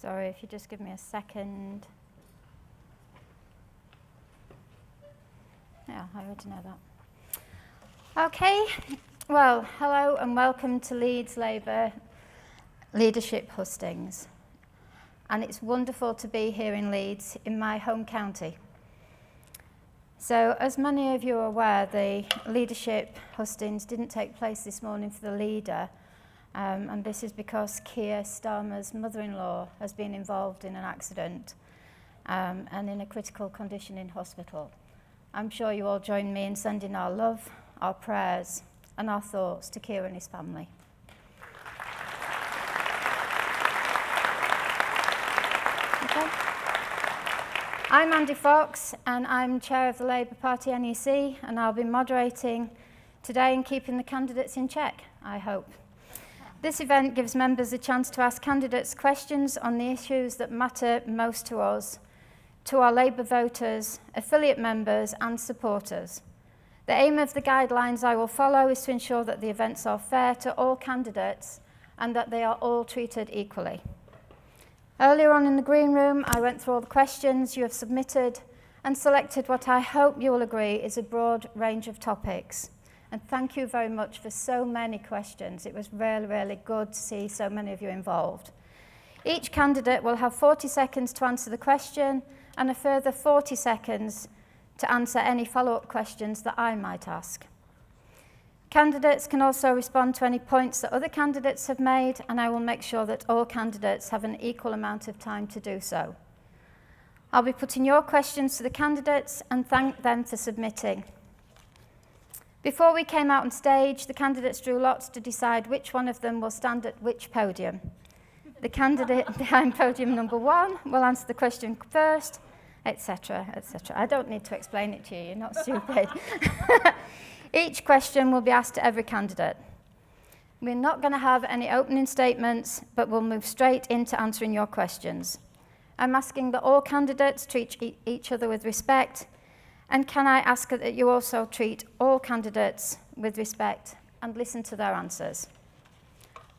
Sorry, if you just give me a second. Yeah, I already know that. Okay, well, hello and welcome to Leeds Labour Leadership Hustings. And it's wonderful to be here in Leeds, in my home county. So, as many of you are aware, the leadership hustings didn't take place this morning for the leader, and this is because Keir Starmer's mother-in-law has been involved in an accident and in a critical condition in hospital. I'm sure you all join me in sending our love, our prayers, and our thoughts to Keir and his family. Okay. I'm Andy Fox, and I'm chair of the Labour Party NEC, and I'll be moderating today and keeping the candidates in check, I hope. This event gives members a chance to ask candidates questions on the issues that matter most to us, to our Labour voters, affiliate members and supporters. The aim of the guidelines I will follow is to ensure that the events are fair to all candidates and that they are all treated equally. Earlier on in the green room, I went through all the questions you have submitted and selected what I hope you will agree is a broad range of topics. And thank you very much for so many questions. It was really, really good to see so many of you involved. Each candidate will have 40 seconds to answer the question and a further 40 seconds to answer any follow-up questions that I might ask. Candidates can also respond to any points that other candidates have made, and I will make sure that all candidates have an equal amount of time to do so. I'll be putting your questions to the candidates and thank them for submitting. Before we came out on stage, the candidates drew lots to decide which one of them will stand at which podium. The candidate behind podium number 1 will answer the question first, etc., etc. I don't need to explain it to you, you're not stupid. Each question will be asked to every candidate. We're not going to have any opening statements, but we'll move straight into answering your questions. I'm asking that all candidates treat each other with respect, and can I ask that you also treat all candidates with respect and listen to their answers.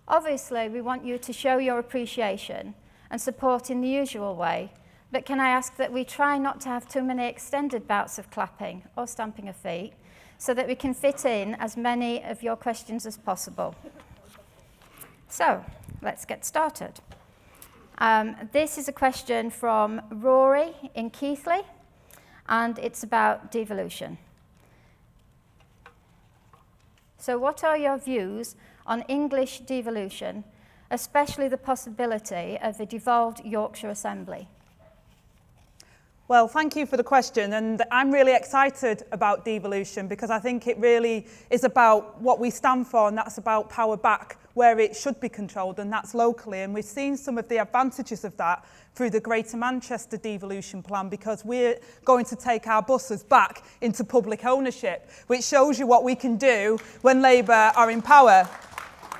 Obviously, we want you to show your appreciation and support in the usual way, but can I ask that we try not to have too many extended bouts of clapping or stamping of feet so that we can fit in as many of your questions as possible. So, let's get started. This is a question from Rory in Keighley, and it's about devolution. So what are your views on English devolution, especially the possibility of a devolved Yorkshire Assembly? Well, thank you for the question, and I'm really excited about devolution because I think it really is about what we stand for, and that's about power back where it should be controlled, and that's locally. And we've seen some of the advantages of that through the Greater Manchester devolution plan, because we're going to take our buses back into public ownership, which shows you what we can do when Labour are in power.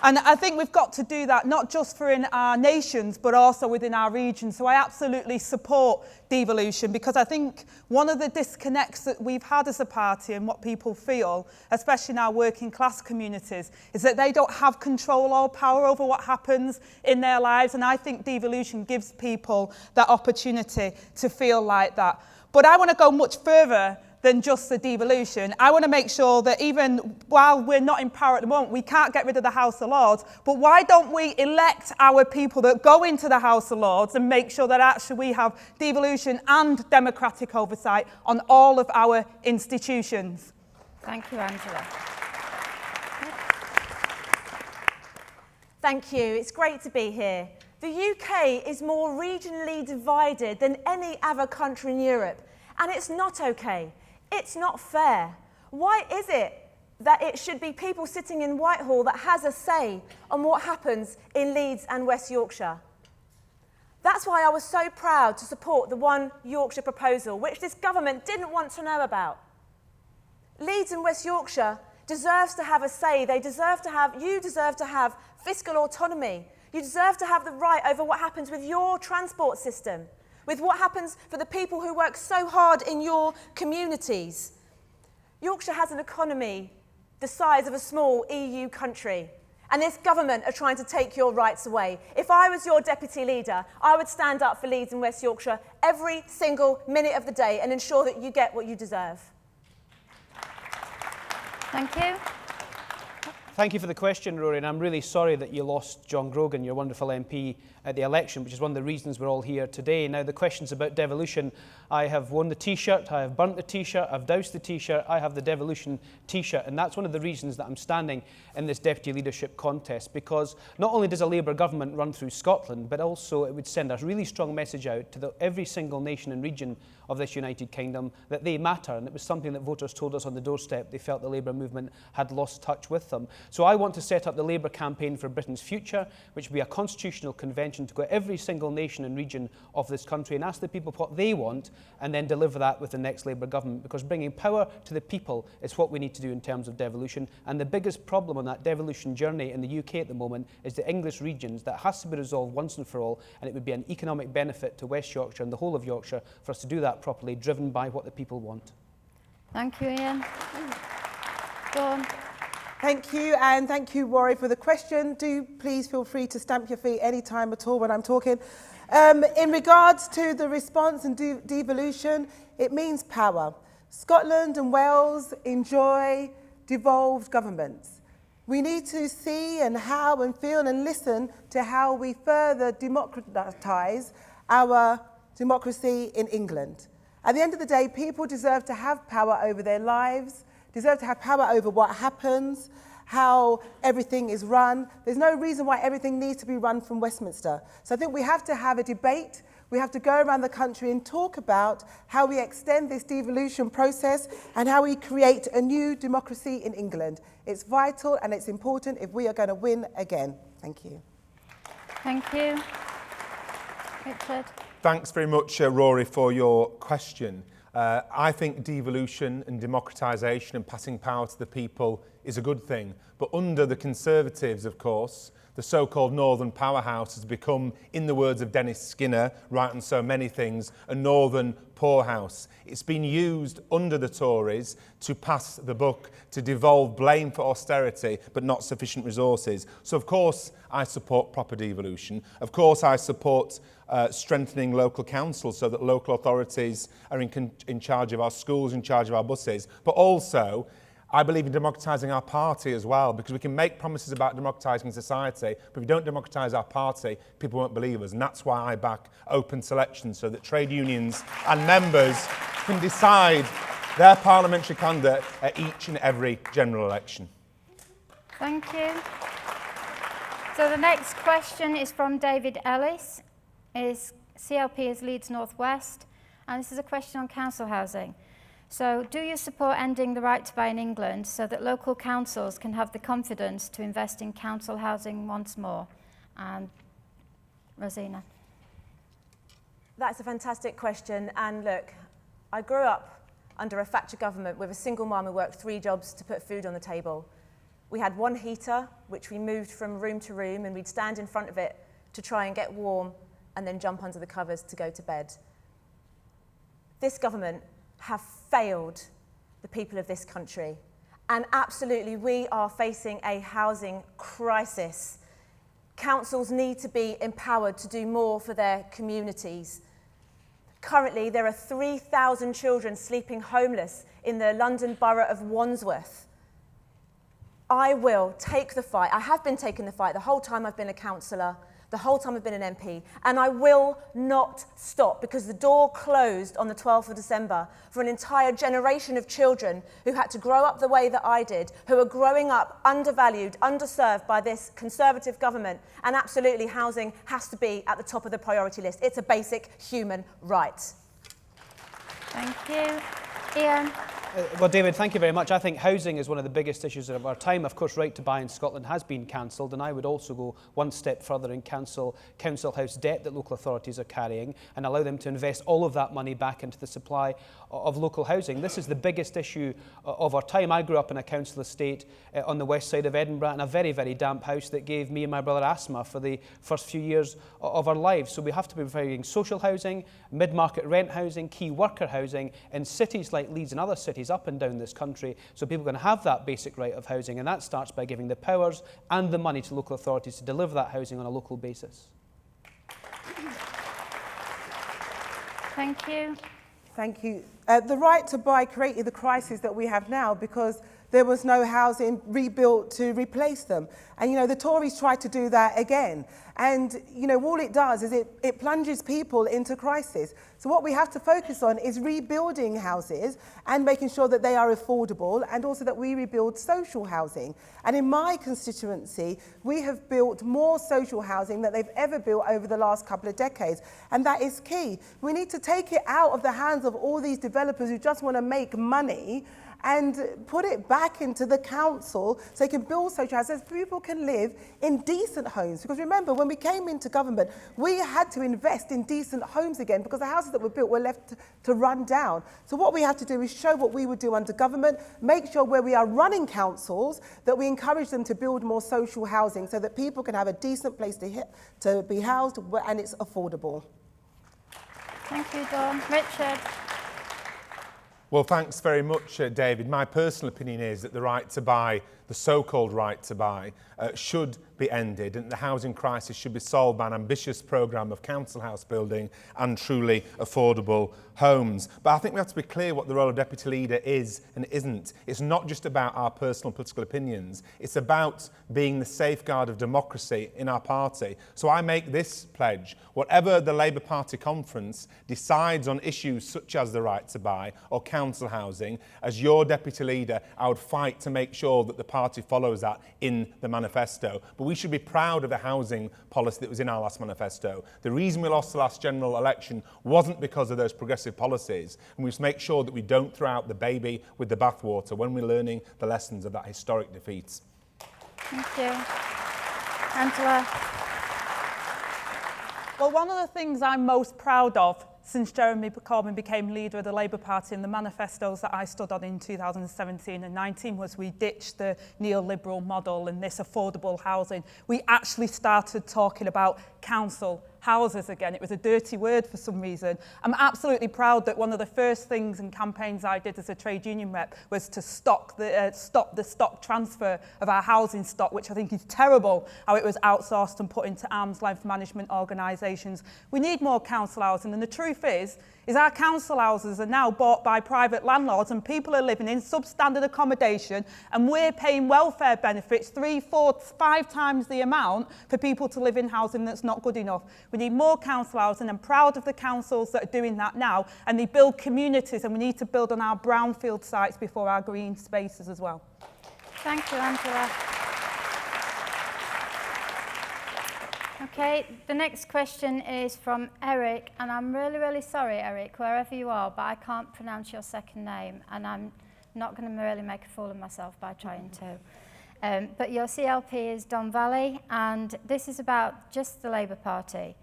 And I think we've got to do that not just for in our nations, but also within our region. So I absolutely support devolution, because I think one of the disconnects that we've had as a party and what people feel, especially in our working class communities, is that they don't have control or power over what happens in their lives. And I think devolution gives people that opportunity to feel like that. But I want to go much further than just the devolution. I want to make sure that even while we're not in power at the moment, we can't get rid of the House of Lords, but why don't we elect our people that go into the House of Lords and make sure that actually we have devolution and democratic oversight on all of our institutions? Thank you, Angela. Thank you. It's great to be here. The UK is more regionally divided than any other country in Europe, and it's not okay. It's not fair. Why is it that it should be people sitting in Whitehall that has a say on what happens in Leeds and West Yorkshire? That's why I was so proud to support the One Yorkshire proposal, which this government didn't want to know about. Leeds and West Yorkshire deserves to have a say. You deserve to have fiscal autonomy. You deserve to have the right over what happens with your transport system, with what happens for the people who work so hard in your communities. Yorkshire has an economy the size of a small EU country, And this government are trying to take your rights away. If I was your deputy leader, I would stand up for Leeds and West Yorkshire every single minute of the day and ensure that you get what you deserve. Thank you. Thank you for the question, Rory, and I'm really sorry that you lost John Grogan, your wonderful MP, at the election, which is one of the reasons we're all here today. Now, the questions about devolution, I have worn the T-shirt, I have burnt the T-shirt, I've doused the T-shirt, I have the devolution T-shirt, and that's one of the reasons that I'm standing in this deputy leadership contest, because not only does a Labour government run through Scotland, but also it would send a really strong message out to every single nation and region of this United Kingdom that they matter, and it was something that voters told us on the doorstep. They felt the Labour movement had lost touch with them. So I want to set up the Labour campaign for Britain's future, which will be a constitutional convention to go to every single nation and region of this country and ask the people what they want, and then deliver that with the next Labour government, because bringing power to the people is what we need to do in terms of devolution. And the biggest problem on that devolution journey in the UK at the moment is the English regions. That has to be resolved once and for all, and it would be an economic benefit to West Yorkshire and the whole of Yorkshire for us to do that properly, driven by what the people want. Thank you, Ian. Dawn. Thank you, and thank you, Rory, for the question. Do please feel free to stamp your feet any time at all when I'm talking. In regards to the response and devolution, it means power. Scotland and Wales enjoy devolved governments. We need to see and how and feel and listen to how we further democratise our democracy in England. At the end of the day, people deserve to have power over their lives, deserve to have power over what happens, how everything is run. There's no reason why everything needs to be run from Westminster. So I think we have to have a debate. We have to go around the country and talk about how we extend this devolution process and how we create a new democracy in England. It's vital and it's important if we are going to win again. Thank you. Thank you. Richard. Thanks very much, Rory, for your question. I think devolution and democratisation and passing power to the people is a good thing. But under the Conservatives, of course, the so-called Northern Powerhouse has become, in the words of Dennis Skinner, writing so many things, a Northern poorhouse. It's been used under the Tories to pass the buck, to devolve blame for austerity, but not sufficient resources. So, of course, I support proper devolution. Of course, I support strengthening local councils so that local authorities are in charge of our schools, in charge of our buses. But also, I believe in democratising our party as well, because we can make promises about democratising society, but if we don't democratise our party, people won't believe us. And that's why I back open selection, so that trade unions and members can decide their parliamentary candidate at each and every general election. Thank you. So the next question is from David Ellis. His CLP is Leeds North West, and this is a question on council housing. So, do you support ending the right to buy in England so that local councils can have the confidence to invest in council housing once more? And Rosina. That's a fantastic question. And look, I grew up under a Thatcher government with a single mum who worked 3 jobs to put food on the table. We had 1 heater, which we moved from room to room, and we'd stand in front of it to try and get warm and then jump under the covers to go to bed. This government have failed the people of this country. And absolutely, we are facing a housing crisis. Councils need to be empowered to do more for their communities. Currently, there are 3,000 children sleeping homeless in the London borough of Wandsworth. I will take the fight. I have been taking the fight the whole time I've been a councillor, the whole time I've been an MP, and I will not stop, because the door closed on the 12th of December for an entire generation of children who had to grow up the way that I did, who are growing up undervalued, underserved by this Conservative government, and absolutely housing has to be at the top of the priority list. It's a basic human right. Thank you. Ian. Well, David, thank you very much. I think housing is one of the biggest issues of our time. Of course, Right to Buy in Scotland has been cancelled, and I would also go one step further and cancel council house debt that local authorities are carrying and allow them to invest all of that money back into the supply of local housing. This is the biggest issue of our time. I grew up in a council estate on the west side of Edinburgh in a very, very damp house that gave me and my brother asthma for the first few years of our lives. So we have to be providing social housing, mid-market rent housing, key worker housing in cities like Leeds and other cities authorities up and down this country so people can have that basic right of housing, and that starts by giving the powers and the money to local authorities to deliver that housing on a local basis. Thank you. Thank you. The right to buy created the crisis that we have now because there was no housing rebuilt to replace them. And, you know, the Tories tried to do that again. And, you know, all it does is it plunges people into crisis. So what we have to focus on is rebuilding houses and making sure that they are affordable, and also that we rebuild social housing. And in my constituency, we have built more social housing than they've ever built over the last couple of decades. And that is key. We need to take it out of the hands of all these developers who just want to make money and put it back into the council so they can build social houses, so people can live in decent homes. Because remember, when we came into government, we had to invest in decent homes again because the houses that were built were left to run down. So what we have to do is show what we would do under government, make sure where we are running councils that we encourage them to build more social housing so that people can have a decent place to be housed and it's affordable. Thank you, Dawn. Richard. Well, thanks very much, David. My personal opinion is that the right to buy, the so-called right to buy, should be ended, and the housing crisis should be solved by an ambitious programme of council house building and truly affordable homes. But I think we have to be clear what the role of Deputy Leader is and isn't. It's not just about our personal political opinions. It's about being the safeguard of democracy in our party. So I make this pledge. Whatever the Labour Party conference decides on issues such as the right to buy or council housing, as your Deputy Leader, I would fight to make sure that the party follows that in the manifesto. But we should be proud of the housing policy that was in our last manifesto. The reason we lost the last general election wasn't because of those progressive policies, and we must make sure that we don't throw out the baby with the bathwater when we're learning the lessons of that historic defeat. Thank you. Angela. Well, one of the things I'm most proud of since Jeremy Corbyn became leader of the Labour Party, and the manifestos that I stood on in 2017 and 19 was we ditched the neoliberal model and this affordable housing. We actually started talking about council houses again. It was a dirty word for some reason. I'm absolutely proud that one of the first things and campaigns I did as a trade union rep was to stop the stock transfer of our housing stock, which I think is terrible, how it was outsourced and put into arm's length management organisations. We need more council housing, and the truth is our council houses are now bought by private landlords, and people are living in substandard accommodation, and we're paying welfare benefits 3, 4, 5 times the amount for people to live in housing that's not good enough. We need more council housing. I'm proud of the councils that are doing that now, and they build communities, and we need to build on our brownfield sites before our green spaces as well. Thank you, Angela. Okay, the next question is from Eric, and I'm really, really sorry, Eric, wherever you are, but I can't pronounce your second name, and I'm not going to really make a fool of myself by trying to. But your CLP is Don Valley, and this is about just the Labour Party.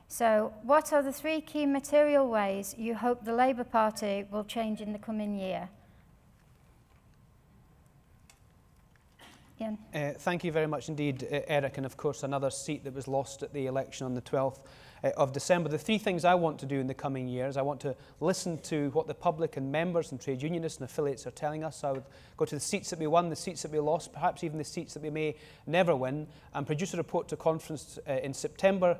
So, what are the 3 key material ways you hope the Labour Party will change in the coming year? Ian. Thank you very much indeed, Eric, and of course another seat that was lost at the election on the 12th of December. The 3 things I want to do in the coming years: I want to listen to what the public and members and trade unionists and affiliates are telling us. I would go to the seats that we won, the seats that we lost, perhaps even the seats that we may never win, and produce a report to conference in September,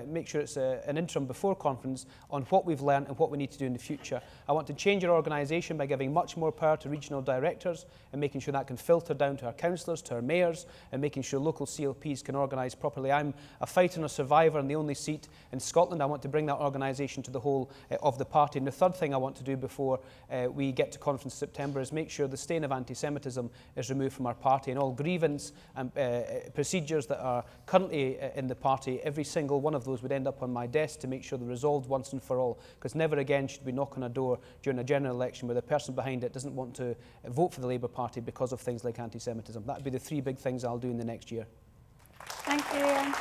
make sure it's an interim before conference on what we've learned and what we need to do in the future. I want to change our organisation by giving much more power to regional directors and making sure that can filter down to our councillors, to our mayors, and making sure local CLPs can organise properly. I'm a fighter and a survivor in the only seat in Scotland. I want to bring that organisation to the whole of the party. And the third thing I want to do before we get to conference in September is make sure the stain of anti-Semitism is removed from our party, and all grievance and procedures that are currently in the party, every single one of those would end up on my desk to make sure they're resolved once and for all, because never again should we knock on a door during a general election where the person behind it doesn't want to vote for the Labour Party because of things like anti-Semitism. That would be the 3 big things I'll do in the next year. Thank you, Ian.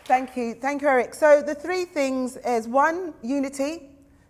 Thank you, Eric. So the 3 things is 1, unity,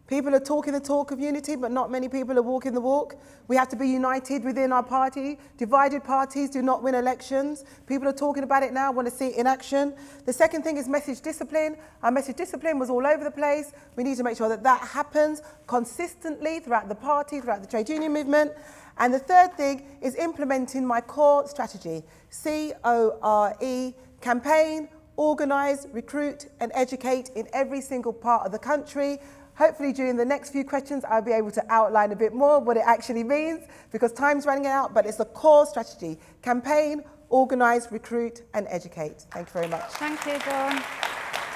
People are talking the talk of unity, but not many people are walking the walk. We have to be united within our party. Divided parties do not win elections. People are talking about it now, want to see it in action. The second thing is message discipline. Our message discipline was all over the place. We need to make sure that that happens consistently throughout the party, throughout the trade union movement. And the third thing is implementing my core strategy, CORE, campaign, organise, recruit and educate in every single part of the country. Hopefully during the next few questions, I'll be able to outline a bit more what it actually means, because time's running out, but it's a core strategy. Campaign, organise, recruit and educate. Thank you very much. Thank you, Dawn.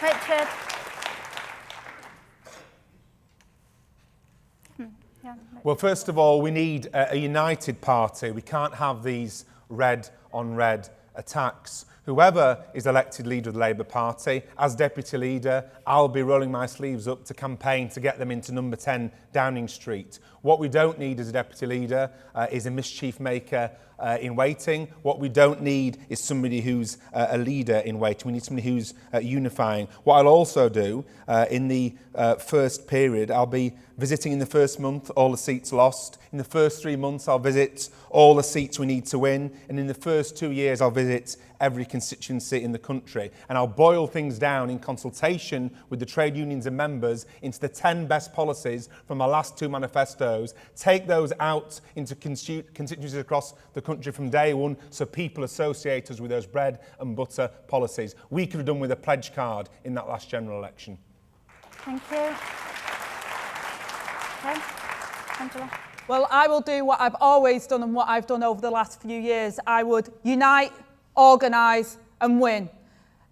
Richard. Well, first of all, we need a united party. We can't have these red on red attacks. Whoever is elected leader of the Labour Party, as deputy leader, I'll be rolling my sleeves up to campaign to get them into number 10 Downing Street. What we don't need as a deputy leader is a mischief maker in waiting. What we don't need is somebody who's a leader in waiting. We need somebody who's unifying. What I'll also do in the first period, I'll be visiting in the first month all the seats lost. In the first 3 months, I'll visit all the seats we need to win. And in the first 2 years, I'll visit every constituency in the country. And I'll boil things down in consultation with the trade unions and members into the 10 best policies from our last 2 manifestos, take those out into constituencies across the country from day one so people associate us with those bread and butter policies. We could have done with a pledge card in that last general election. Thank you. Okay. Angela. Well, I will do what I've always done and what I've done over the last few years. I would unite, organise and win.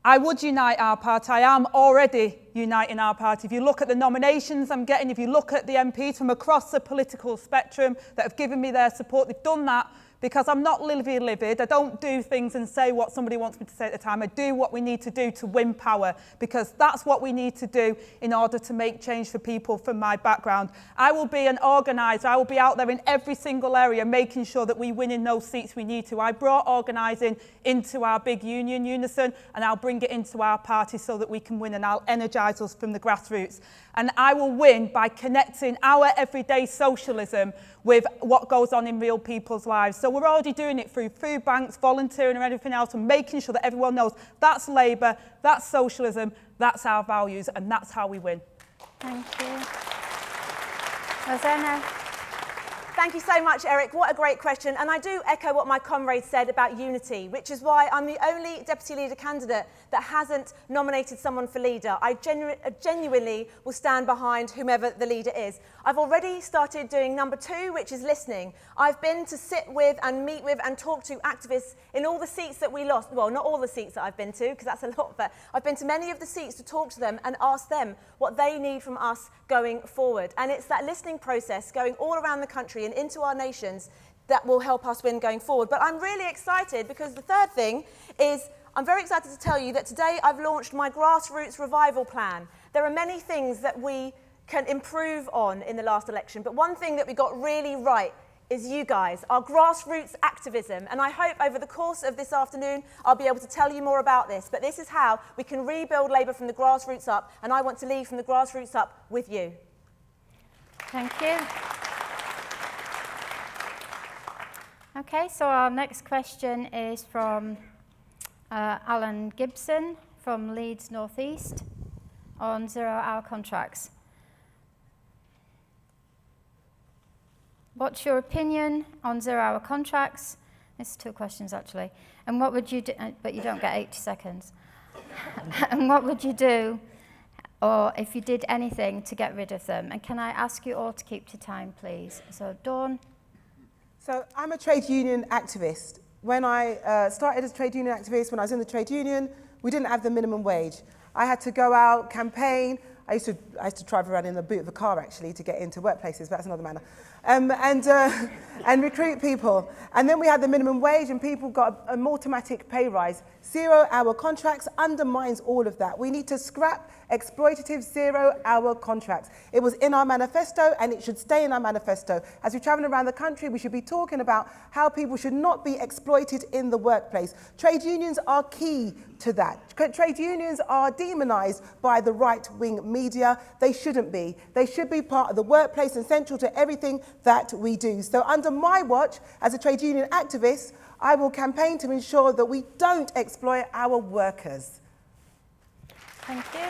I would unite our party. I am already uniting our party. If you look at the nominations I'm getting, if you look at the MPs from across the political spectrum that have given me their support, they've done that because I'm not livid. I don't do things and say what somebody wants me to say at the time. I do what we need to do to win power, because that's what we need to do in order to make change for people from my background. I will be an organiser. I will be out there in every single area making sure that we win in those seats we need to. I brought organising into our big union, Unison, and I'll bring it into our party so that we can win, and I'll energise us from the grassroots. And I will win by connecting our everyday socialism with what goes on in real people's lives. So we're already doing it through food banks, volunteering and everything else, and making sure that everyone knows that's Labour, that's socialism, that's our values, and that's how we win. Thank you. Rosanna. Thank you so much, Eric. What a great question. And I do echo what my comrade said about unity, which is why I'm the only deputy leader candidate that hasn't nominated someone for leader. I genuinely will stand behind whomever the leader is. I've already started doing number 2, which is listening. I've been to sit with and meet with and talk to activists in all the seats that we lost. Well, not all the seats that I've been to, because that's a lot, but I've been to many of the seats to talk to them and ask them what they need from us going forward. And it's that listening process going all around the country and into our nations that will help us win going forward. But I'm really excited because the third thing is I'm very excited to tell you that today I've launched my grassroots revival plan. There are many things that we can improve on in the last election, but one thing that we got really right is you guys, our grassroots activism. And I hope over the course of this afternoon, I'll be able to tell you more about this. But this is how we can rebuild Labour from the grassroots up. And I want to lead from the grassroots up with you. Thank you. Okay, so our next question is from Alan Gibson from Leeds North East on zero-hour contracts. What's your opinion on zero-hour contracts? It's 2 questions actually. And what would you do? But you don't get 80 seconds. And what would you do, or if you did anything to get rid of them? And can I ask you all to keep to time, please? So, Dawn. So I'm a trade union activist. When I started as a trade union activist, when I was in the trade union, we didn't have the minimum wage. I had to go out, campaign. I used to drive around in the boot of a car, actually, to get into workplaces, but that's another matter. And recruit people. And then we had the minimum wage, and people got a more automatic pay rise. Zero-hour contracts undermines all of that. We need to scrap exploitative zero-hour contracts. It was in our manifesto, and it should stay in our manifesto. As we travel around the country, we should be talking about how people should not be exploited in the workplace. Trade unions are key to that. Trade unions are demonised by the right-wing media. media. They shouldn't be. They should be part of the workplace and central to everything that we do. So under my watch, as a trade union activist, I will campaign to ensure that we don't exploit our workers. Thank you.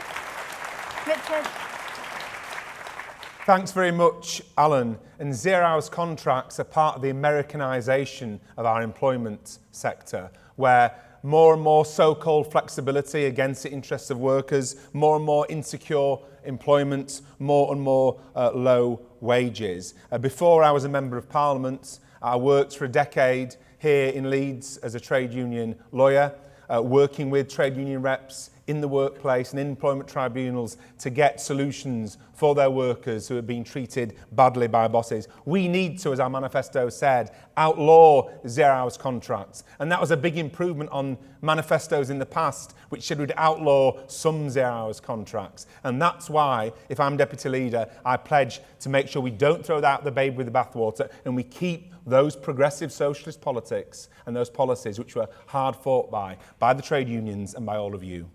Richard. Thanks very much, Alan. And zero-hours contracts are part of the Americanisation of our employment sector, where more and more so-called flexibility against the interests of workers, more and more insecure employment, more and more low wages. Before I was a Member of Parliament, I worked for a decade here in Leeds as a trade union lawyer, working with trade union reps in the workplace and in employment tribunals to get solutions for their workers who are being treated badly by bosses. We need to, as our manifesto said, outlaw zero-hours contracts. And that was a big improvement on manifestos in the past, which said we'd outlaw some zero-hours contracts. And that's why, if I'm deputy leader, I pledge to make sure we don't throw out the baby with the bathwater and we keep those progressive socialist politics and those policies which were hard fought by the trade unions and by all of you.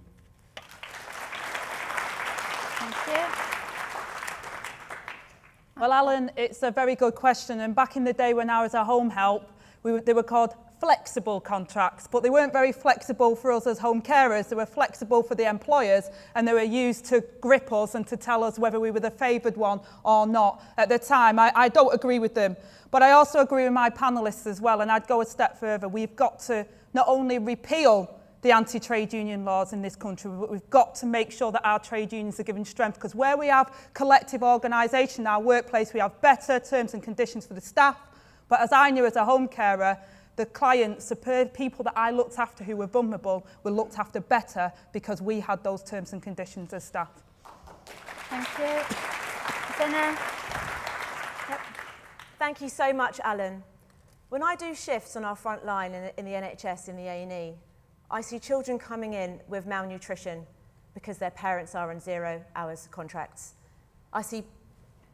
Well, Alan, it's a very good question. And back in the day when I was a home help, they were called flexible contracts, but they weren't very flexible for us as home carers. They were flexible for the employers, and they were used to grip us and to tell us whether we were the favoured one or not. At the time, I don't agree with them. But I also agree with my panellists as well, and I'd go a step further. We've got to not only repeal the anti-trade union laws in this country, but we've got to make sure that our trade unions are given strength, because where we have collective organisation in our workplace, we have better terms and conditions for the staff. But as I knew as a home carer, the clients, the people that I looked after who were vulnerable, were looked after better because we had those terms and conditions as staff. Thank you. Dinner. Yep. Thank you so much, Alan. When I do shifts on our front line in the NHS, in the A&E, I see children coming in with malnutrition because their parents are on zero-hours contracts. I see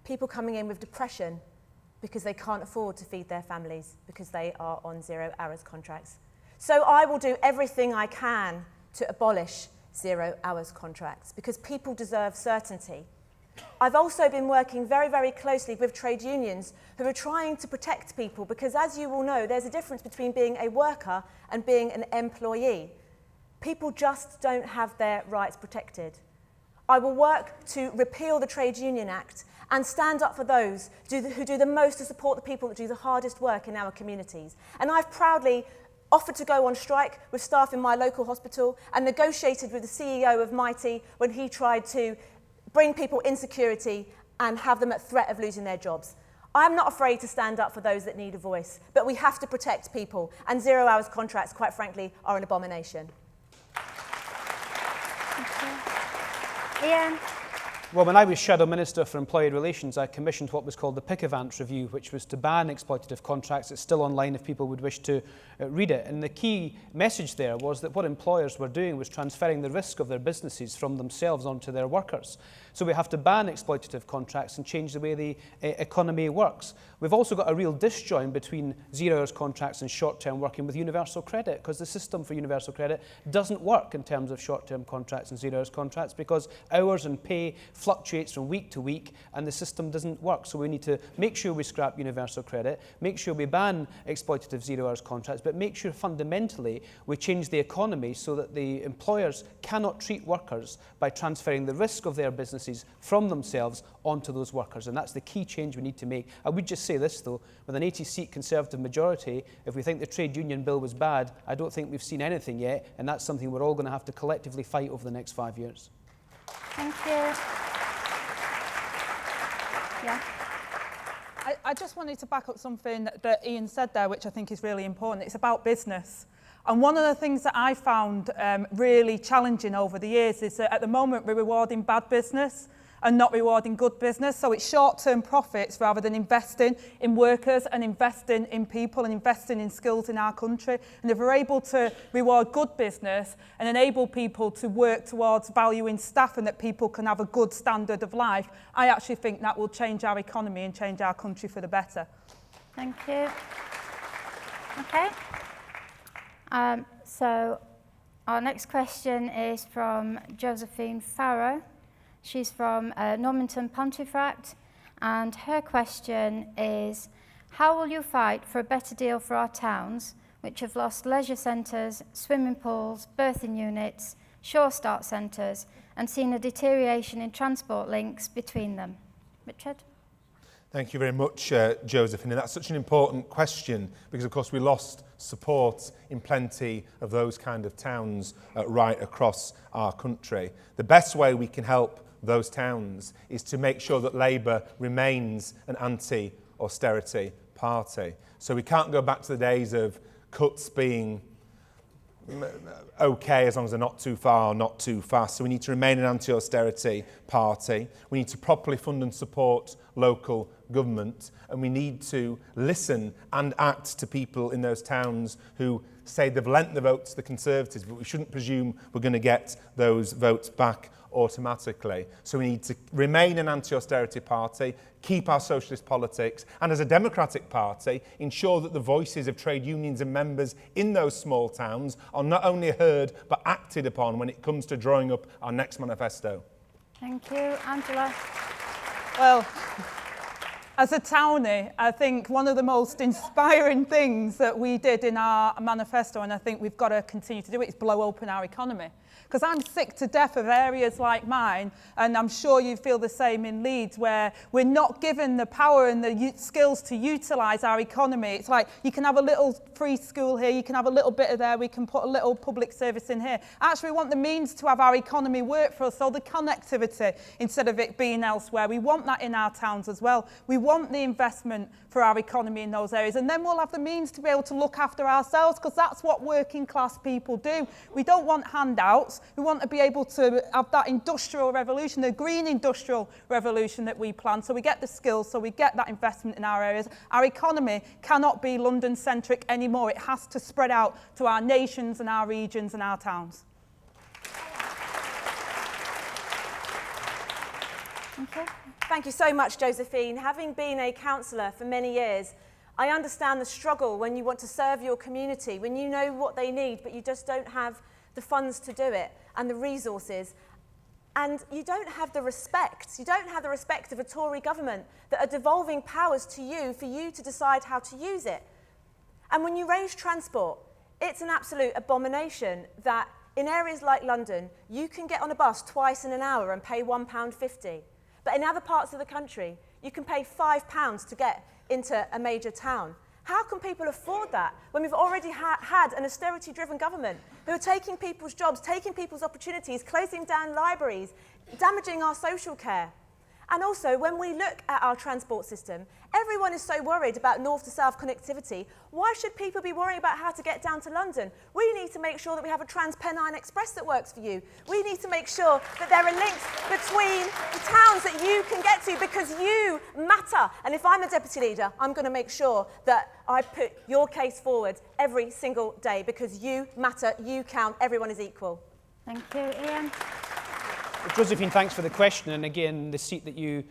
people coming in with depression because they can't afford to feed their families because they are on zero-hours contracts. So I will do everything I can to abolish zero-hours contracts because people deserve certainty. I've also been working very, very closely with trade unions who are trying to protect people because, as you all know, there's a difference between being a worker and being an employee. People just don't have their rights protected. I will work to repeal the Trade Union Act and stand up for those who do the most to support the people that do the hardest work in our communities. And I've proudly offered to go on strike with staff in my local hospital and negotiated with the CEO of Mighty when he tried to bring people insecurity and have them at threat of losing their jobs. I'm not afraid to stand up for those that need a voice, but we have to protect people, and zero-hours contracts, quite frankly, are an abomination. Ian. Well, when I was Shadow Minister for Employee Relations, I commissioned what was called the Pick Advance Review, which was to ban exploitative contracts. It's still online if people would wish to read it. And the key message there was that what employers were doing was transferring the risk of their businesses from themselves onto their workers. So we have to ban exploitative contracts and change the way the economy works. We've also got a real disjoint between zero-hours contracts and short-term working with universal credit, because the system for universal credit doesn't work in terms of short-term contracts and zero-hours contracts, because hours and pay fluctuates from week to week and the system doesn't work. So we need to make sure we scrap universal credit, make sure we ban exploitative zero-hours contracts, but make sure fundamentally we change the economy so that the employers cannot treat workers by transferring the risk of their businesses from themselves onto those workers. And that's the key change we need to make. I would just say this though, with an 80-seat Conservative majority, if we think the trade union bill was bad, I don't think we've seen anything yet, and that's something we're all going to have to collectively fight over the next 5 years. Thank you. Yeah. I just wanted to back up something that Ian said there, which I think is really important. It's about business. And one of the things that I found really challenging over the years is that at the moment we're rewarding bad business and not rewarding good business. So it's short-term profits rather than investing in workers and investing in people and investing in skills in our country. And if we're able to reward good business and enable people to work towards valuing staff and that people can have a good standard of life, I actually think that will change our economy and change our country for the better. Thank you. Okay. So our next question is from Josephine Farrow. She's from Normanton Pontefract, and her question is, how will you fight for a better deal for our towns, which have lost leisure centres, swimming pools, birthing units, Sure Start centres, and seen a deterioration in transport links between them? Richard? Thank you very much, Josephine. And that's such an important question because, of course, we lost support in plenty of those kind of towns right across our country. The best way we can help those towns is to make sure that Labour remains an anti-austerity party. So we can't go back to the days of cuts being okay as long as they're not too far or not too fast. So we need to remain an anti-austerity party. We need to properly fund and support local government, and we need to listen and act to people in those towns who say they've lent the vote to the Conservatives, but we shouldn't presume we're going to get those votes back automatically. So we need to remain an anti-austerity party, keep our socialist politics, and as a democratic party, ensure that the voices of trade unions and members in those small towns are not only heard, but acted upon when it comes to drawing up our next manifesto. Thank you. Angela? Well, as a townie, I think one of the most inspiring things that we did in our manifesto, and I think we've got to continue to do it, is blow open our economy. Because I'm sick to death of areas like mine, and I'm sure you feel the same in Leeds, where we're not given the power and the skills to utilise our economy. It's like you can have a little free school here, you can have a little bit of there, we can put a little public service in here. Actually, we want the means to have our economy work for us, so the connectivity instead of it being elsewhere. We want that in our towns as well. We want the investment for our economy in those areas, and then we'll have the means to be able to look after ourselves, because that's what working class people do. We don't want handouts. We want to be able to have that industrial revolution, the green industrial revolution that we plan, so we get the skills, so we get that investment in our areas. Our economy cannot be London-centric anymore. It has to spread out to our nations and our regions and our towns. Okay. Thank you so much, Josephine. Having been a councillor for many years, I understand the struggle when you want to serve your community, when you know what they need, but you just don't have the funds to do it and the resources. And you don't have the respect. You don't have the respect of a Tory government that are devolving powers to you for you to decide how to use it. And when you raise transport, it's an absolute abomination that in areas like London, you can get on a bus twice in an hour and pay £1.50. But in other parts of the country, you can pay £5 to get into a major town. How can people afford that when we've already had an austerity-driven government who are taking people's jobs, taking people's opportunities, closing down libraries, damaging our social care? And also, when we look at our transport system, everyone is so worried about north to south connectivity. Why should people be worrying about how to get down to London? We need to make sure that we have a Trans-Pennine Express that works for you. We need to make sure that there are links between the towns that you can get to, because you matter. And if I'm a deputy leader, I'm going to make sure that I put your case forward every single day, because you matter, you count, everyone is equal. Thank you. Ian? Josephine, thanks for the question. And again, the seat that you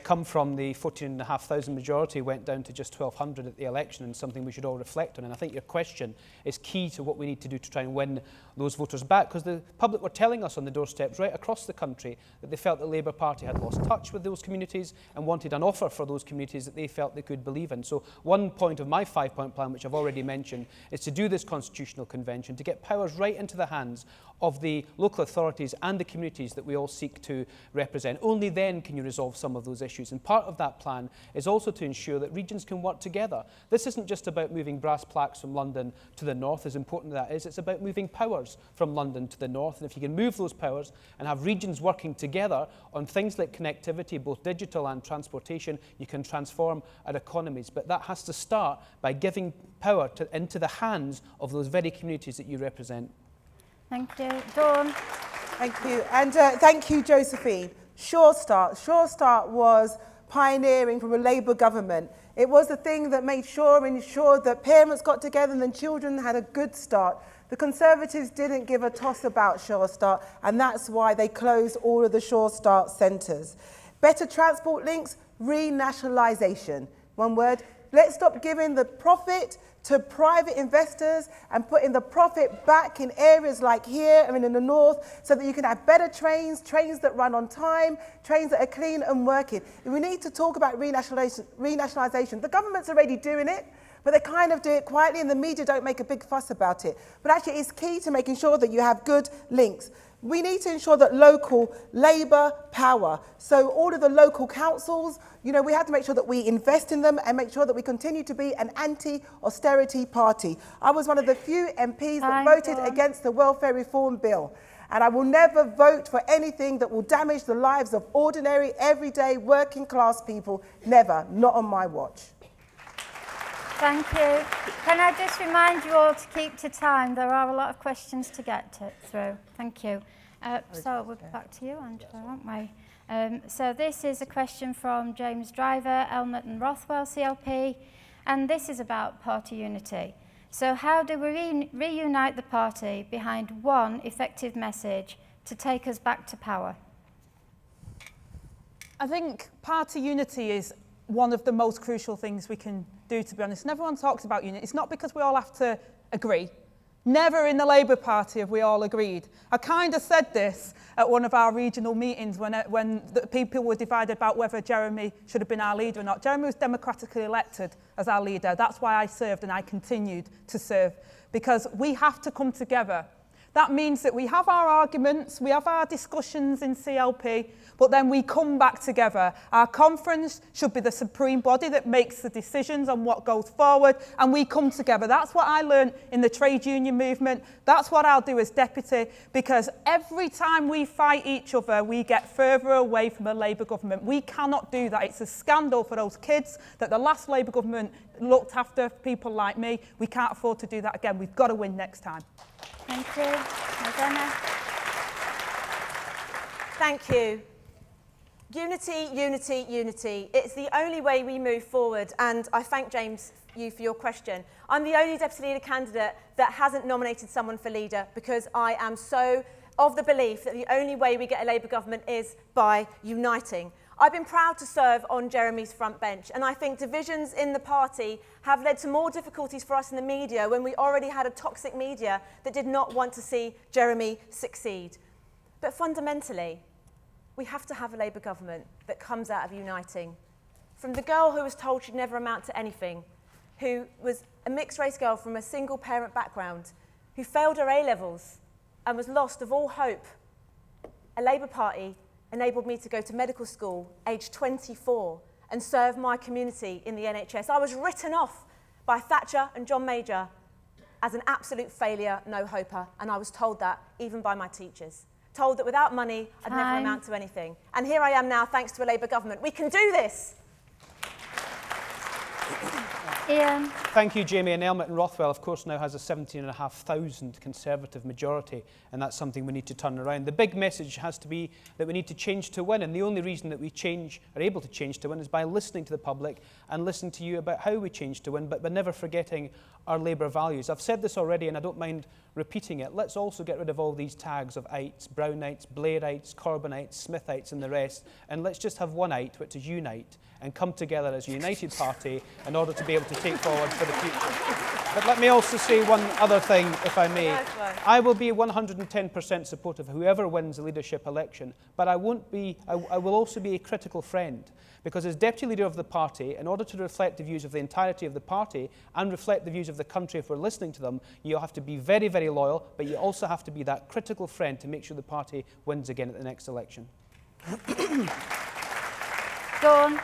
come from, the 14,500 majority, went down to just 1,200 at the election, and something we should all reflect on. And I think your question is key to what we need to do to try and win those voters back, because the public were telling us on the doorsteps right across the country that they felt the Labour Party had lost touch with those communities and wanted an offer for those communities that they felt they could believe in. So one point of my 5-point plan, which I've already mentioned, is to do this constitutional convention, to get powers right into the hands of the local authorities and the communities that we all seek to represent. Only then can you resolve some of those issues. And part of that plan is also to ensure that regions can work together. This isn't just about moving brass plaques from London to the north, as important as that is. It's about moving powers from London to the north. And if you can move those powers and have regions working together on things like connectivity, both digital and transportation, you can transform our economies. But that has to start by giving power into the hands of those very communities that you represent. Thank you. Dawn? Thank you. And thank you, Josephine. Sure Start. Sure Start was pioneering from a Labour government. It was the thing that made sure and ensured that parents got together and then children had a good start. The Conservatives didn't give a toss about Sure Start, and that's why they closed all of the Sure Start centres. Better transport links, renationalisation. One word, Let's stop giving the profit to private investors and putting the profit back in areas like here and in the north so that you can have better trains that run on time, trains that are clean and working. We need to talk about renationalisation. The government's already doing it, but they kind of do it quietly and the media don't make a big fuss about it. But actually it's key to making sure that you have good links. We need to ensure that local Labour power, so all of the local councils, you know, we have to make sure that we invest in them and make sure that we continue to be an anti-austerity party. I was one of the few MPs that voted against the welfare reform bill. And I will never vote for anything that will damage the lives of ordinary, everyday, working class people. Never, not on my watch. Thank you. Can I just remind you all to keep to time? There are a lot of questions to get through. Thank you. So we're back to you, Angela, aren't we? So this is a question from James Driver, Elmerton Rothwell, CLP, and this is about party unity. So how do we reunite the party behind one effective message to take us back to power? I think party unity is one of the most crucial things we can do, to be honest. And everyone talks about unity. It's not because we all have to agree. Never in the Labour Party have we all agreed. I kind of said this at one of our regional meetings when the people were divided about whether Jeremy should have been our leader or not. Jeremy was democratically elected as our leader. That's why I served and I continued to serve, because we have to come together. That means that we have our arguments, we have our discussions in CLP, but then we come back together. Our conference should be the supreme body that makes the decisions on what goes forward, and we come together. That's what I learned in the trade union movement. That's what I'll do as deputy, because every time we fight each other, we get further away from a Labour government. We cannot do that. It's a scandal for those kids that the last Labour government looked after people like me. We can't afford to do that again. We've got to win next time. Thank you. Madonna. Thank you. Unity, unity, unity. It's the only way we move forward, and I thank James you for your question. I'm the only deputy leader candidate that hasn't nominated someone for leader, because I am so of the belief that the only way we get a Labour government is by uniting. I've been proud to serve on Jeremy's front bench, and I think divisions in the party have led to more difficulties for us in the media when we already had a toxic media that did not want to see Jeremy succeed. But fundamentally, we have to have a Labour government that comes out of uniting. From the girl who was told she'd never amount to anything, who was a mixed-race girl from a single-parent background, who failed her A-levels and was lost of all hope, a Labour Party enabled me to go to medical school aged 24 and serve my community in the NHS. I was written off by Thatcher and John Major as an absolute failure, no-hoper, and I was told that even by my teachers. Told that without money, I'd never amount to anything. And here I am now, thanks to a Labour government. We can do this. Ian. Thank you, Jamie. And Elmerton Rothwell, of course, now has a 17,500 Conservative majority, and that's something we need to turn around. The big message has to be that we need to change to win, and the only reason that we are able to change to win is by listening to the public and listening to you about how we change to win, but never forgetting our Labour values. I've said this already, and I don't mind repeating it. Let's also get rid of all these tags of ites, Brownites, Blairites, Corbynites, Smithites, and the rest, and let's just have one ite, which is unite, and come together as a united party in order to be able to take forward for the future. But let me also say one other thing, if I may. I will be 110% supportive of whoever wins the leadership election, but I will also be a critical friend, because as deputy leader of the party, in order to reflect the views of the entirety of the party and reflect the views of the country if we're listening to them, you have to be very, very loyal, but you also have to be that critical friend to make sure the party wins again at the next election. Dawn.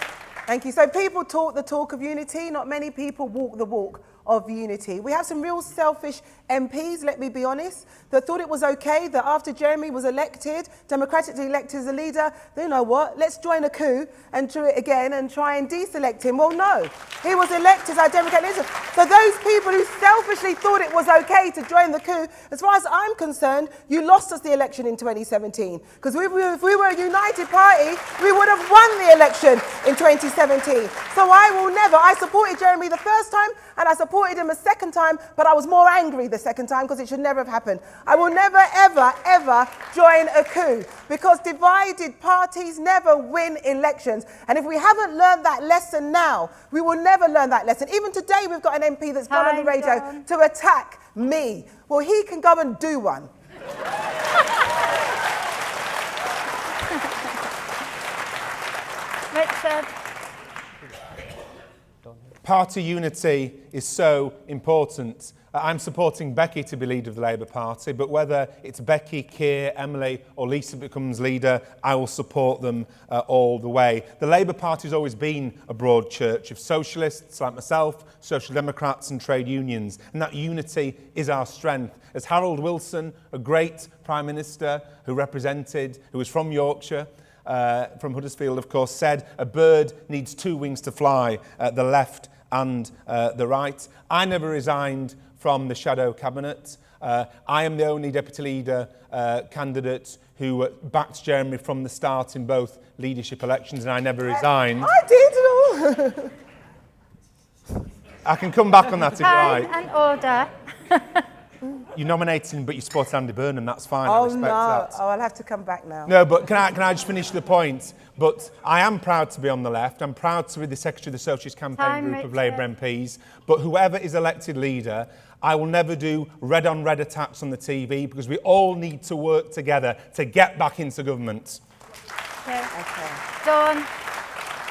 Thank you. So people talk the talk of unity, not many people walk the walk of unity. We have some real selfish MPs, let me be honest, that thought it was okay that after Jeremy was elected, democratically elected as a leader, you know what, let's join a coup and do it again and try and deselect him. Well, no, he was elected as our democratic leader. So those people who selfishly thought it was okay to join the coup, as far as I'm concerned, you lost us the election in 2017. Because if we were a united party, we would have won the election in 2017. So I supported Jeremy the first time and I supported him a second time, but I was more angry the second time because it should never have happened. I will never, ever, ever join a coup because divided parties never win elections. And if we haven't learned that lesson now, we will never learn that lesson. Even today, we've got an MP that's gone on the radio to attack me. Well, he can go and do one. Richard. Party unity is so important. I'm supporting Becky to be leader of the Labour Party, but whether it's Becky, Keir, Emily or Lisa becomes leader, I will support them all the way. The Labour Party has always been a broad church of socialists like myself, social democrats and trade unions, and that unity is our strength. As Harold Wilson, a great Prime Minister who was from Yorkshire, from Huddersfield of course, said a bird needs two wings to fly, the left and the right. I never resigned from the shadow cabinet. I am the only deputy leader candidate who backed Jeremy from the start in both leadership elections, and I never resigned. I did. I can come back on that if you like. Time and order. You nominated him, but you supported Andy Burnham. That's fine. I respect that. Oh, I'll have to come back now. No, but can I just finish the point? But I am proud to be on the left. I'm proud to be the secretary of the Socialist Campaign Group of Labour MPs. But whoever is elected leader, I will never do red-on-red attacks on the TV because we all need to work together to get back into government. Okay. Dawn.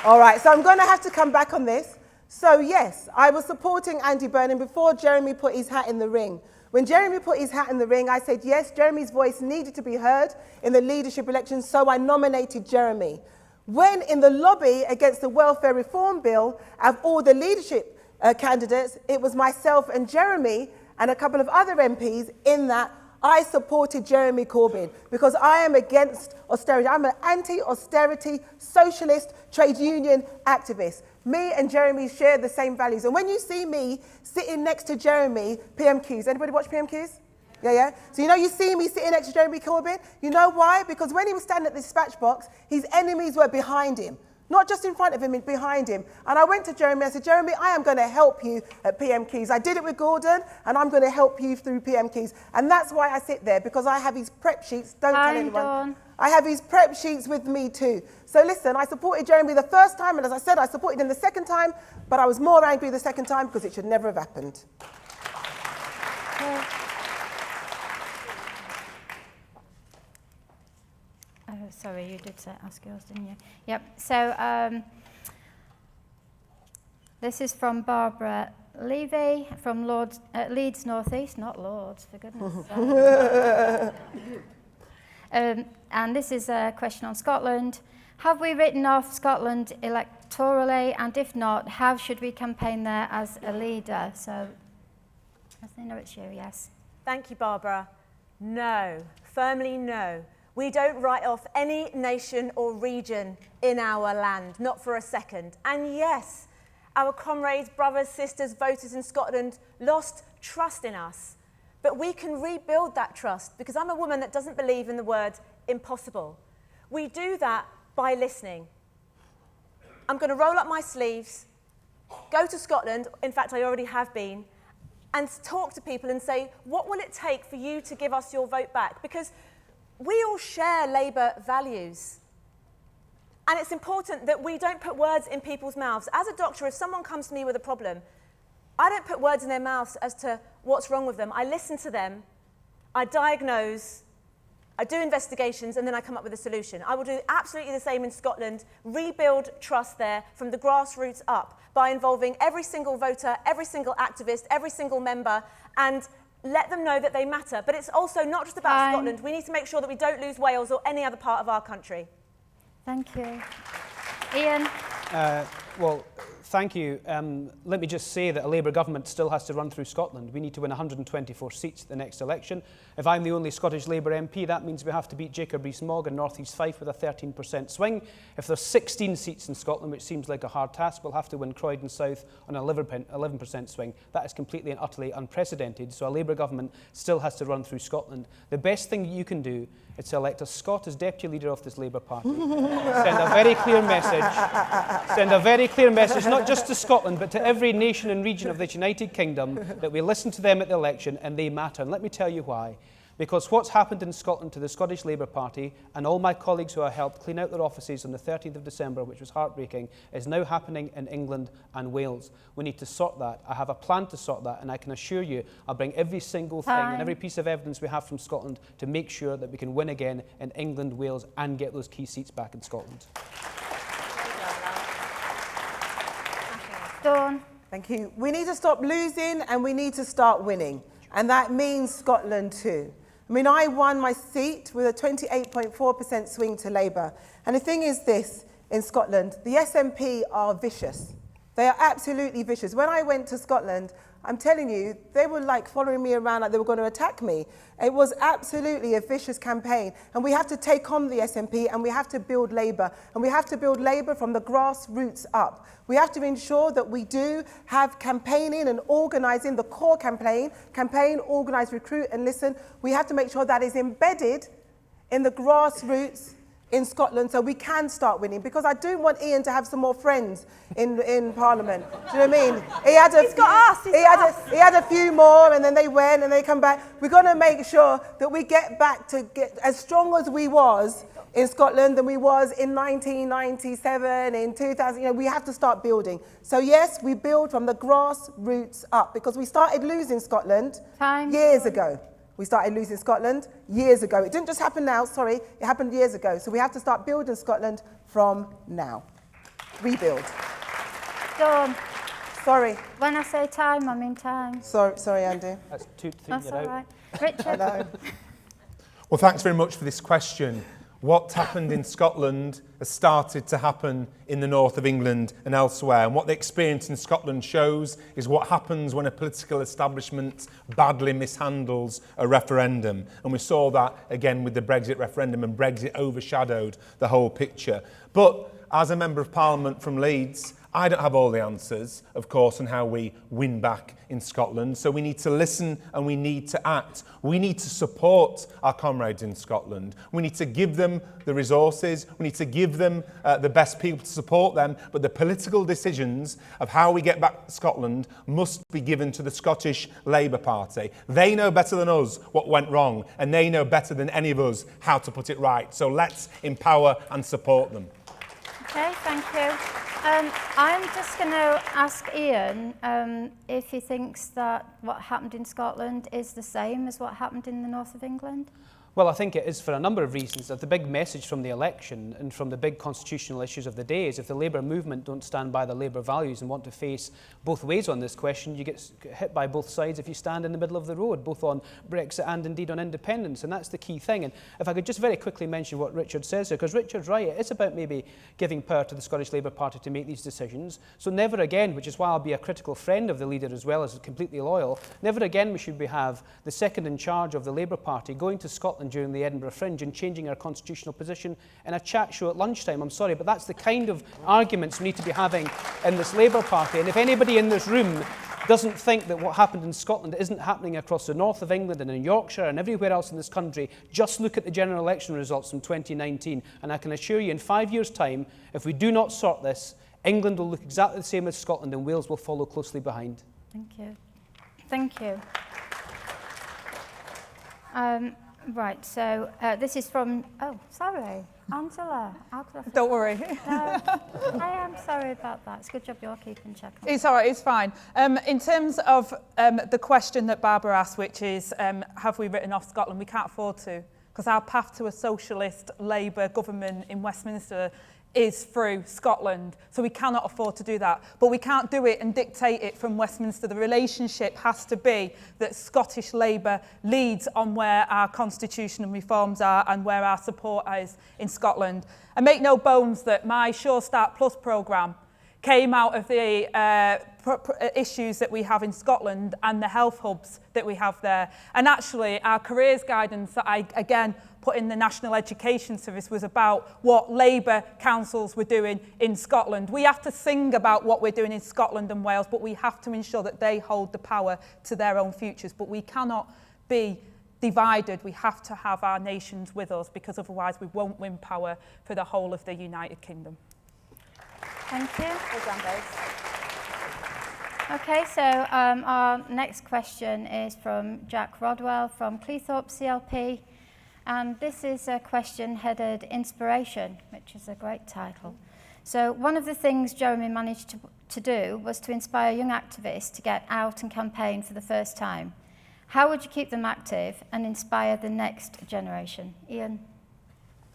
All right, so I'm going to have to come back on this. So, yes, I was supporting Andy Burnham before Jeremy put his hat in the ring. When Jeremy put his hat in the ring, I said, yes, Jeremy's voice needed to be heard in the leadership election, so I nominated Jeremy. When in the lobby against the welfare reform bill, of all the leadership candidates, it was myself and Jeremy and a couple of other MPs in that I supported Jeremy Corbyn because I am against austerity. I'm an anti-austerity socialist trade union activist. Me and Jeremy share the same values. And when you see me sitting next to Jeremy, PMQs, anybody watch PMQs? Yeah? So you see me sitting next to Jeremy Corbyn? You know why? Because when he was standing at the dispatch box, his enemies were behind him. Not just in front of him, behind him. And I went to Jeremy and I said, Jeremy, I am going to help you at PMQs. I did it with Gordon, and I'm going to help you through PMQs. And that's why I sit there, because I have his prep sheets. Don't tell anyone. Dawn. I have his prep sheets with me too. So listen, I supported Jeremy the first time, and as I said, I supported him the second time, but I was more angry the second time because it should never have happened. Oh, sorry, you did ask yours, didn't you? Yep. So this is from Barbara Levy from Leeds North East, not Lords, for goodness sake. And this is a question on Scotland. Have we written off Scotland electorally? And if not, how should we campaign there as a leader? So, I know it's you, yes. Thank you, Barbara. No, firmly no. We don't write off any nation or region in our land, not for a second. And yes, our comrades, brothers, sisters, voters in Scotland lost trust in us. But we can rebuild that trust because I'm a woman that doesn't believe in the word impossible. We do that by listening. I'm going to roll up my sleeves, go to Scotland, in fact I already have been, and talk to people and say, what will it take for you to give us your vote back? Because we all share Labour values. And it's important that we don't put words in people's mouths. As a doctor, if someone comes to me with a problem, I don't put words in their mouths as to what's wrong with them. I listen to them, I diagnose, I do investigations, and then I come up with a solution. I will do absolutely the same in Scotland, rebuild trust there from the grassroots up by involving every single voter, every single activist, every single member, and let them know that they matter. But it's also not just about Scotland. We need to make sure that we don't lose Wales or any other part of our country. Thank you. Ian? Well, thank you. Let me just say that a Labour government still has to run through Scotland. We need to win 124 seats at the next election. If I'm the only Scottish Labour MP, that means we have to beat Jacob Rees-Mogg and North East Fife with a 13% swing. If there's 16 seats in Scotland, which seems like a hard task, we'll have to win Croydon South on an 11% swing. That is completely and utterly unprecedented, so a Labour government still has to run through Scotland. The best thing you can do is to elect a Scot as deputy leader of this Labour Party. Send a very clear message. Send a very clear message, not just to Scotland, but to every nation and region of this United Kingdom, that we listen to them at the election, and they matter. And let me tell you why. Because what's happened in Scotland to the Scottish Labour Party and all my colleagues who have helped clean out their offices on the 13th of December, which was heartbreaking, is now happening in England and Wales. We need to sort that. I have a plan to sort that, and I can assure you I'll bring every single thing and every piece of evidence we have from Scotland to make sure that we can win again in England, Wales, and get those key seats back in Scotland. Dawn. Thank you. We need to stop losing and we need to start winning. And that means Scotland too. I mean, I won my seat with a 28.4% swing to Labour. And the thing is this, in Scotland, the SNP are vicious. They are absolutely vicious. When I went to Scotland, I'm telling you, they were like following me around like they were going to attack me. It was absolutely a vicious campaign. And we have to take on the SNP and we have to build Labour. And we have to build Labour from the grassroots up. We have to ensure that we do have campaigning and organising, the core campaign, organise, recruit and listen. We have to make sure that is embedded in the grassroots in Scotland so we can start winning, because I do want Ian to have some more friends in Parliament. Do you know what I mean? He's got us. He had a few more and then they went and they come back. We're going to make sure that we get back to get as strong as we was in Scotland than we was in 1997, in 2000. You know, we have to start building. So yes, we build from the grassroots up, because we started losing Scotland years ago. We started losing Scotland years ago. It didn't just happen now, sorry, it happened years ago. So we have to start building Scotland from now. Rebuild. Dawn. Sorry. When I say time, I mean time. Sorry, Andy. That's 2 to 3 That's all right. Richard. I know. Well, thanks very much for this question. What happened in Scotland has started to happen in the north of England and elsewhere. And what the experience in Scotland shows is what happens when a political establishment badly mishandles a referendum. And we saw that again with the Brexit referendum, and Brexit overshadowed the whole picture. But as a Member of Parliament from Leeds, I don't have all the answers, of course, on how we win back in Scotland. So we need to listen and we need to act. We need to support our comrades in Scotland. We need to give them the resources. We need to give them the best people to support them. But the political decisions of how we get back Scotland must be given to the Scottish Labour Party. They know better than us what went wrong, and they know better than any of us how to put it right. So let's empower and support them. Okay, thank you. I'm just going to ask Ian if he thinks that what happened in Scotland is the same as what happened in the north of England. Well, I think it is for a number of reasons. That the big message from the election and from the big constitutional issues of the day is if the Labour movement don't stand by the Labour values and want to face both ways on this question, you get hit by both sides if you stand in the middle of the road, both on Brexit and indeed on independence. And that's the key thing. And if I could just very quickly mention what Richard says here, because Richard's right, it's about maybe giving power to the Scottish Labour Party to make these decisions. So never again, which is why I'll be a critical friend of the leader as well as completely loyal, never again should we have the second in charge of the Labour Party going to Scotland during the Edinburgh Fringe and changing our constitutional position in a chat show at lunchtime. I'm sorry, but that's the kind of arguments we need to be having in this Labour Party. And if anybody in this room doesn't think that what happened in Scotland isn't happening across the north of England and in Yorkshire and everywhere else in this country, just look at the general election results from 2019. And I can assure you in 5 years' time, if we do not sort this, England will look exactly the same as Scotland and Wales will follow closely behind. Thank you. Thank you. Right, so this is from, oh, sorry, Angela. Don't worry. No, I am sorry about that. It's a good job you're keeping check on. It's all right, it's fine. In terms of the question that Barbara asked, which is, have we written off Scotland? We can't afford to, because our path to a socialist Labour government in Westminster is through Scotland, so we cannot afford to do that. But we can't do it and dictate it from Westminster. The relationship has to be that Scottish Labour leads on where our constitution and reforms are and where our support is in Scotland. And make no bones that my Sure Start Plus programme came out of the issues that we have in Scotland and the health hubs that we have there. And actually, our careers guidance that I, again, put in the National Education Service was about what Labour councils were doing in Scotland. We have to sing about what we're doing in Scotland and Wales, but we have to ensure that they hold the power to their own futures. But we cannot be divided. We have to have our nations with us, because otherwise we won't win power for the whole of the United Kingdom. Thank you. Well done, both. Okay, so our next question is from Jack Rodwell from Cleethorpes CLP. And this is a question headed Inspiration, which is a great title. So one of the things Jeremy managed to do was to inspire young activists to get out and campaign for the first time. How would you keep them active and inspire the next generation? Ian,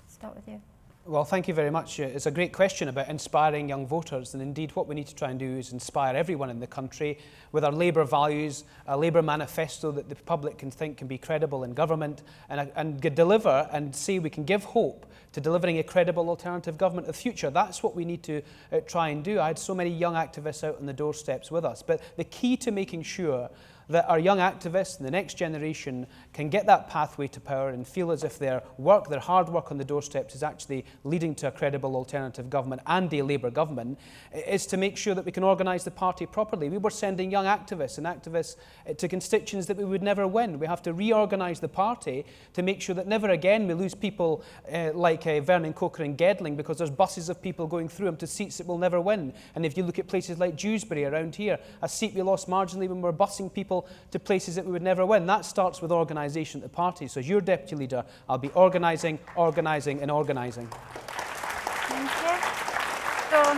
start with you. Well, thank you very much. It's a great question about inspiring young voters, and indeed what we need to try and do is inspire everyone in the country with our Labour values, a Labour manifesto that the public can think can be credible in government, and deliver and say we can give hope to delivering a credible alternative government of the future. That's what we need to try and do. I had so many young activists out on the doorsteps with us, but the key to making sure that our young activists and the next generation can get that pathway to power and feel as if their work, their hard work on the doorsteps is actually leading to a credible alternative government and a Labour government, is to make sure that we can organise the party properly. We were sending young activists and activists to constituents that we would never win. We have to reorganise the party to make sure that never again we lose people like Vernon Coker and Gedling, because there's buses of people going through them to seats that we'll never win. And if you look at places like Dewsbury around here, a seat we lost marginally when we're busing people to places that we would never win. That starts with organisation at the party. So as your deputy leader, I'll be organising, organising and organising. Thank you. Dawn.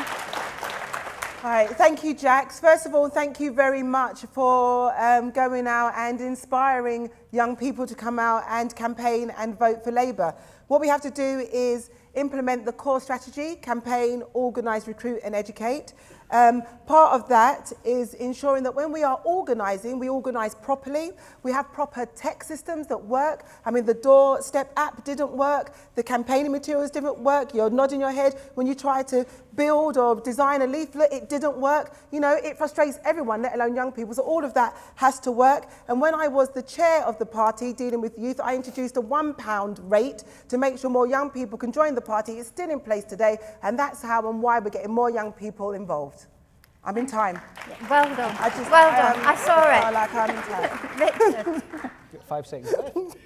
Hi, thank you, Jax. First of all, thank you very much for going out and inspiring young people to come out and campaign and vote for Labour. What we have to do is implement the core strategy, campaign, organise, recruit and educate. Part of that is ensuring that when we are organising, we organise properly. We have proper tech systems that work. I mean, the doorstep app didn't work. The campaigning materials didn't work. You're nodding your head when you try to build or design a leaflet. It didn't work. You know, it frustrates everyone, let alone young people. So all of that has to work. And when I was the chair of the party dealing with youth, I introduced a £1 rate to make sure more young people can join the party. It's still in place today. And that's how and why we're getting more young people involved. I'm in time. Well done. Well done. I saw it. Like I'm in time. Victor. 5 seconds left.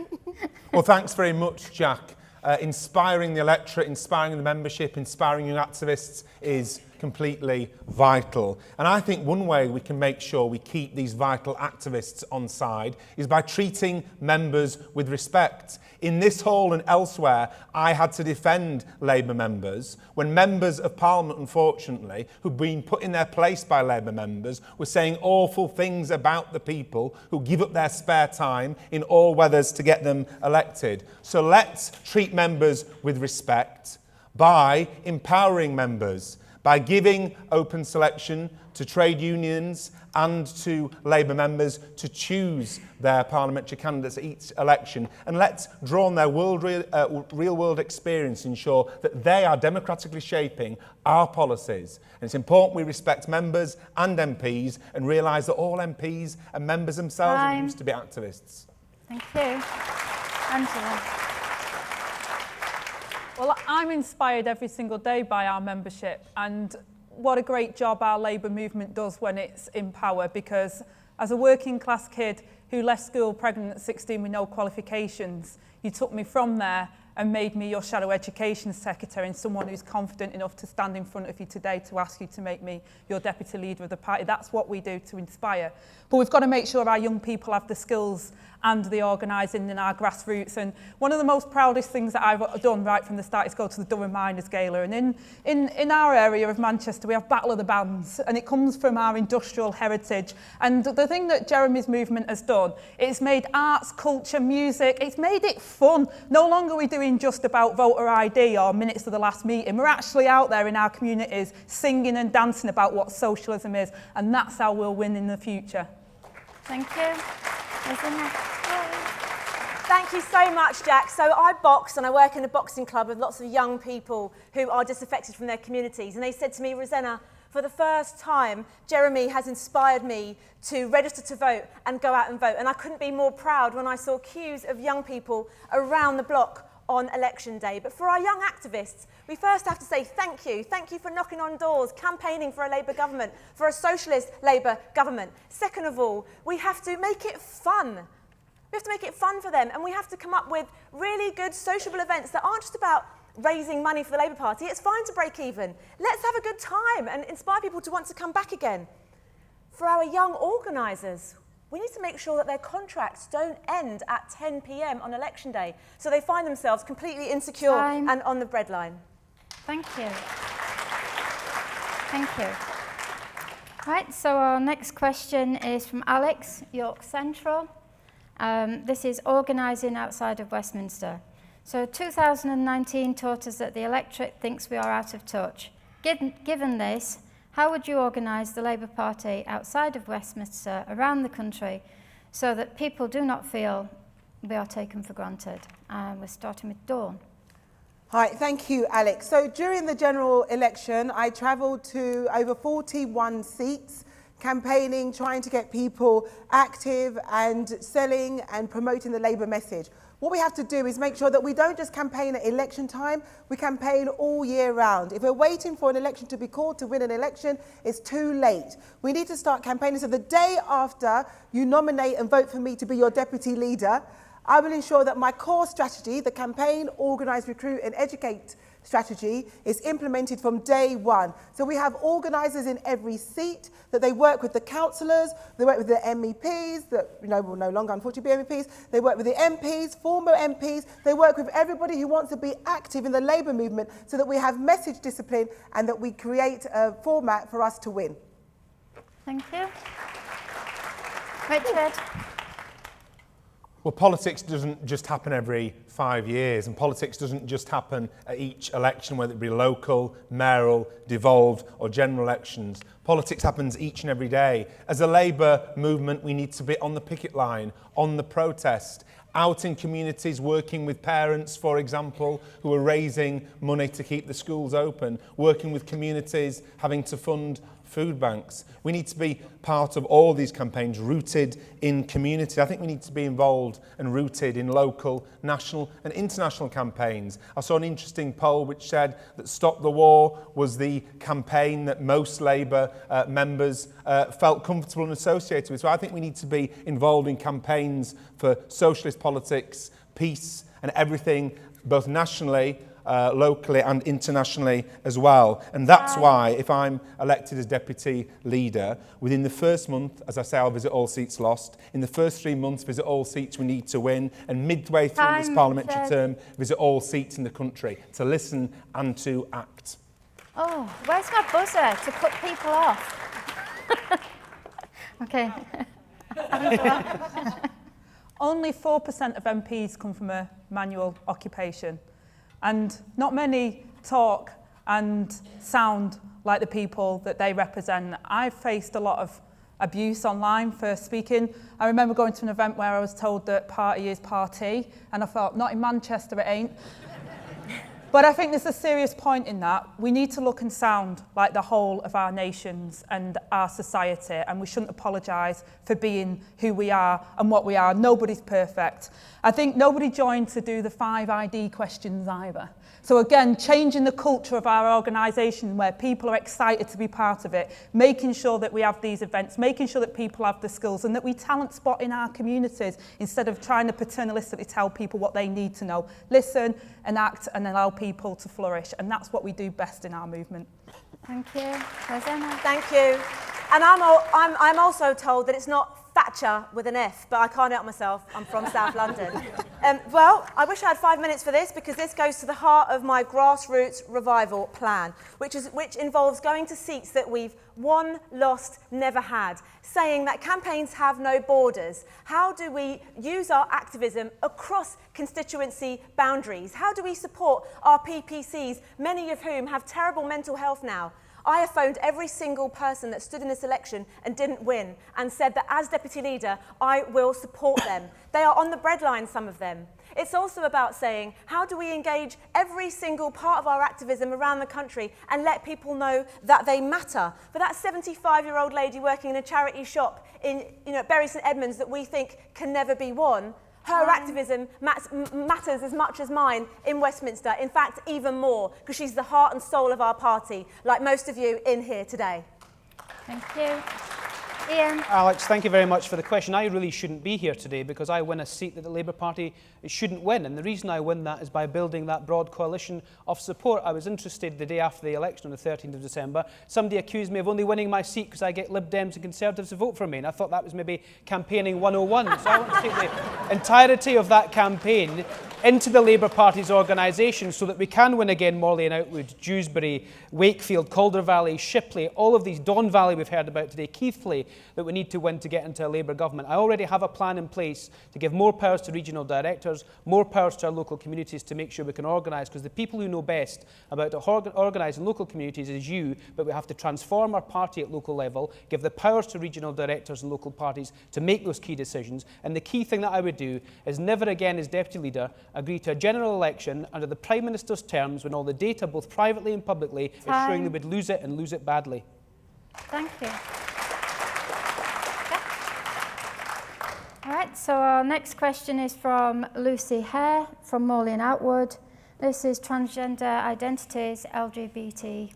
Well, thanks very much, Jack. Inspiring the electorate, inspiring the membership, inspiring young activists is completely vital. And I think one way we can make sure we keep these vital activists on side is by treating members with respect. In this hall and elsewhere, I had to defend Labour members when members of Parliament, unfortunately, who'd been put in their place by Labour members, were saying awful things about the people who give up their spare time in all weathers to get them elected. So let's treat members with respect by empowering members, by giving open selection to trade unions and to Labour members to choose their parliamentary candidates at each election. And let's draw on their real-world experience to ensure that they are democratically shaping our policies. And it's important we respect members and MPs and realise that all MPs and members themselves are used to be activists. Thank you. Angela. Well, I'm inspired every single day by our membership, and what a great job our Labour movement does when it's in power, because as a working class kid who left school pregnant at 16 with no qualifications, you took me from there and made me your shadow education secretary and someone who's confident enough to stand in front of you today to ask you to make me your deputy leader of the party. That's what we do to inspire. But we've got to make sure our young people have the skills and the organising in our grassroots. And one of the most proudest things that I've done right from the start is go to the Durham Miners Gala. And in our area of Manchester, we have Battle of the Bands, and it comes from our industrial heritage. And the thing that Jeremy's movement has done, it's made arts, culture, music, it's made it fun. No longer are we doing just about voter ID or minutes of the last meeting. We're actually out there in our communities singing and dancing about what socialism is, and that's how we'll win in the future. Thank you. There's the next one. Thank you so much, Jack. So I box and I work in a boxing club with lots of young people who are disaffected from their communities. And they said to me, Rosanna, for the first time, Jeremy has inspired me to register to vote and go out and vote. And I couldn't be more proud when I saw queues of young people around the block on election day. But for our young activists, we first have to say thank you. Thank you for knocking on doors, campaigning for a Labour government, for a socialist Labour government. Second of all, we have to make it fun. We have to make it fun for them, and we have to come up with really good sociable events that aren't just about raising money for the Labour Party. It's fine to break even. Let's have a good time and inspire people to want to come back again. For our young organisers, we need to make sure that their contracts don't end at 10 p.m. on election day, so they find themselves completely insecure and on the breadline. Thank you. Thank you. Right, so our next question is from Alex, York Central. This is organising outside of Westminster. So 2019 taught us that the electorate thinks we are out of touch. Given this, how would you organise the Labour Party outside of Westminster, around the country, so that people do not feel we are taken for granted? We're starting with Dawn. Hi, thank you, Alex. So during the general election, I travelled to over 41 seats, campaigning, trying to get people active and selling and promoting the Labour message. What we have to do is make sure that we don't just campaign at election time, we campaign all year round. If we're waiting for an election to be called to win an election, it's too late. We need to start campaigning. So the day after you nominate and vote for me to be your deputy leader, I will ensure that my core strategy, the campaign, organise, recruit and educate strategy, is implemented from day one. So we have organisers in every seat, that they work with the councillors, they work with the MEPs, that will no longer unfortunately be MEPs, they work with the MPs, former MPs, they work with everybody who wants to be active in the Labour movement so that we have message discipline and that we create a format for us to win. Thank you. Richard. Well, politics doesn't just happen every 5 years, and politics doesn't just happen at each election, whether it be local, mayoral, devolved or general elections. Politics happens each and every day. As a Labour movement, we need to be on the picket line, on the protest, out in communities working with parents, for example, who are raising money to keep the schools open, working with communities, having to fund food banks. We need to be part of all these campaigns, rooted in community. I think we need to be involved and rooted in local, national and international campaigns. I saw an interesting poll which said that Stop the War was the campaign that most Labour members felt comfortable and associated with. So I think we need to be involved in campaigns for socialist politics, peace and everything, both nationally, locally and internationally as well. And that's why, if I'm elected as deputy leader, within the first month, as I say, I'll visit all seats lost. In the first 3 months, visit all seats we need to win. And midway through this parliamentary term, visit all seats in the country to listen and to act. Oh, where's my buzzer to put people off? Okay. Only 4% of MPs come from a manual occupation. And not many talk and sound like the people that they represent. I've faced a lot of abuse online for speaking. I remember going to an event where I was told that party is party, and I thought, not in Manchester, it ain't. But I think there's a serious point in that. We need to look and sound like the whole of our nations and our society, and we shouldn't apologise for being who we are and what we are. Nobody's perfect. I think nobody joined to do the 5 ID questions either. So again, changing the culture of our organisation where people are excited to be part of it, making sure that we have these events, making sure that people have the skills and that we talent spot in our communities instead of trying to paternalistically tell people what they need to know. Listen and act and allow people to flourish. And that's what we do best in our movement. Thank you. Rosanna. Thank you. And I'm also told that it's not Thatcher with an F, but I can't help myself. I'm from South London. Well, I wish I had 5 minutes for this because this goes to the heart of my grassroots revival plan, which involves going to seats that we've won, lost, never had, saying that campaigns have no borders. How do we use our activism across constituency boundaries? How do we support our PPCs, many of whom have terrible mental health now? I have phoned every single person that stood in this election and didn't win and said that as deputy leader, I will support them. They are on the breadline, some of them. It's also about saying, how do we engage every single part of our activism around the country and let people know that they matter? For that 75-year-old lady working in a charity shop in Bury St Edmunds that we think can never be won, her activism matters as much as mine in Westminster, in fact, even more, because she's the heart and soul of our party, like most of you in here today. Thank you. Ian. Alex, thank you very much for the question. I really shouldn't be here today because I win a seat that the Labour Party shouldn't win. And the reason I win that is by building that broad coalition of support. I was interested the day after the election on the 13th of December. Somebody accused me of only winning my seat because I get Lib Dems and Conservatives to vote for me. And I thought that was maybe campaigning 101. So I want to take the entirety of that campaign into the Labour Party's organisation so that we can win again Morley and Outwood, Dewsbury, Wakefield, Calder Valley, Shipley, all of these, Don Valley we've heard about today, Keighley, that we need to win to get into a Labour government. I already have a plan in place to give more powers to regional directors, more powers to our local communities to make sure we can organise, because the people who know best about organising local communities is you, but we have to transform our party at local level, give the powers to regional directors and local parties to make those key decisions. And the key thing that I would do is never again as Deputy Leader agree to a general election under the Prime Minister's terms when all the data, both privately and publicly, is showing they would lose it and lose it badly. Thank you. All right, so our next question is from Lucy Hare from Morley and Outwood. This is transgender identities, LGBT+.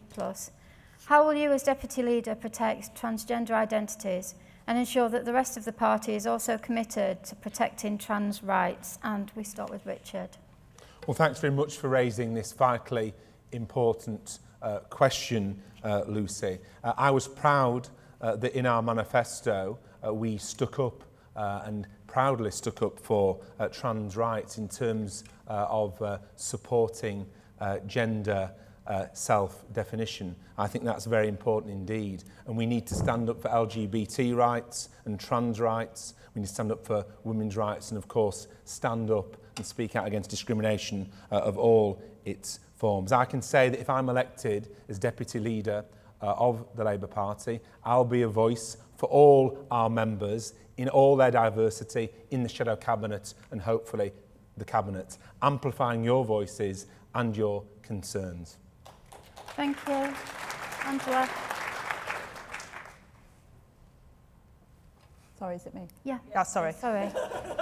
How will you as Deputy Leader protect transgender identities and ensure that the rest of the party is also committed to protecting trans rights? And we start with Richard. Well, thanks very much for raising this vitally important question, Lucy. I was proud that in our manifesto we stuck up and proudly stuck up for trans rights in terms of supporting gender self-definition. I think that's very important indeed. And we need to stand up for LGBT rights and trans rights. We need to stand up for women's rights and, of course, stand up and speak out against discrimination of all its forms. I can say that if I'm elected as Deputy Leader of the Labour Party, I'll be a voice for all our members in all their diversity in the Shadow Cabinet and hopefully the Cabinet, amplifying your voices and your concerns. Thank you. Angela. Sorry, is it me? Yeah. Yeah, sorry. Sorry.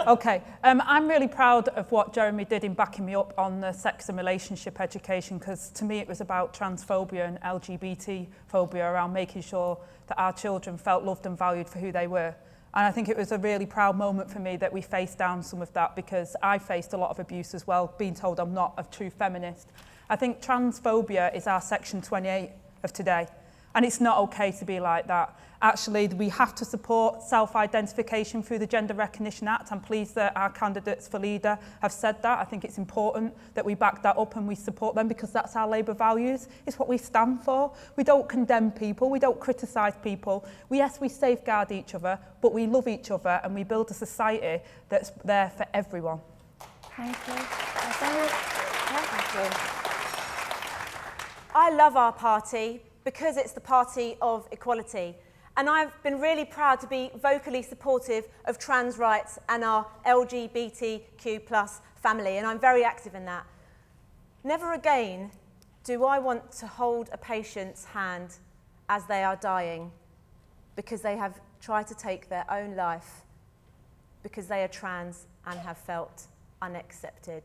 Okay, I'm really proud of what Jeremy did in backing me up on the sex and relationship education, because to me it was about transphobia and LGBT phobia around making sure that our children felt loved and valued for who they were. And I think it was a really proud moment for me that we faced down some of that, because I faced a lot of abuse as well, being told I'm not a true feminist. I think transphobia is our Section 28 of today, and it's not okay to be like that. Actually, we have to support self-identification through the Gender Recognition Act. I'm pleased that our candidates for leader have said that. I think it's important that we back that up and we support them, because that's our Labour values. It's what we stand for. We don't condemn people. We don't criticise people. Yes, we safeguard each other, but we love each other and we build a society that's there for everyone. Thank you. Thank you. I love our party because it's the party of equality. And I've been really proud to be vocally supportive of trans rights and our LGBTQ+ family, and I'm very active in that. Never again do I want to hold a patient's hand as they are dying because they have tried to take their own life because they are trans and have felt unaccepted.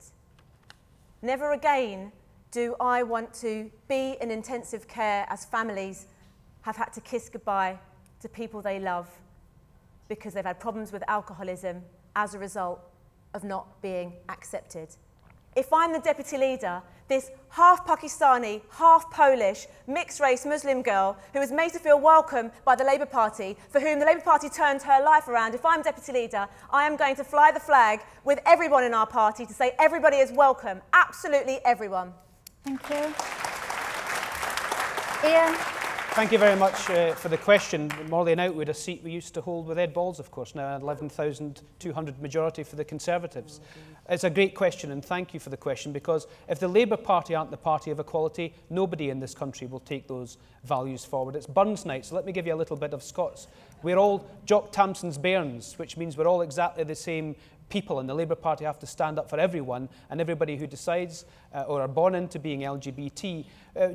Never again do I want to be in intensive care as families have had to kiss goodbye to people they love because they've had problems with alcoholism as a result of not being accepted. If I'm the Deputy Leader, this half Pakistani, half Polish, mixed-race Muslim girl who is made to feel welcome by the Labour Party, for whom the Labour Party turned her life around, if I'm Deputy Leader, I am going to fly the flag with everyone in our party to say everybody is welcome, absolutely everyone. Thank you. Ian. Thank you very much for the question. Morley and Outwood, a seat we used to hold with Ed Balls, of course, now an 11,200 majority for the Conservatives. It's a great question, and thank you for the question, because if the Labour Party aren't the party of equality, nobody in this country will take those values forward. It's Burns night, so let me give you a little bit of Scots. We're all Jock Tamson's bairns, which means we're all exactly the same people, and the Labour Party have to stand up for everyone and everybody who decides or are born into being LGBT.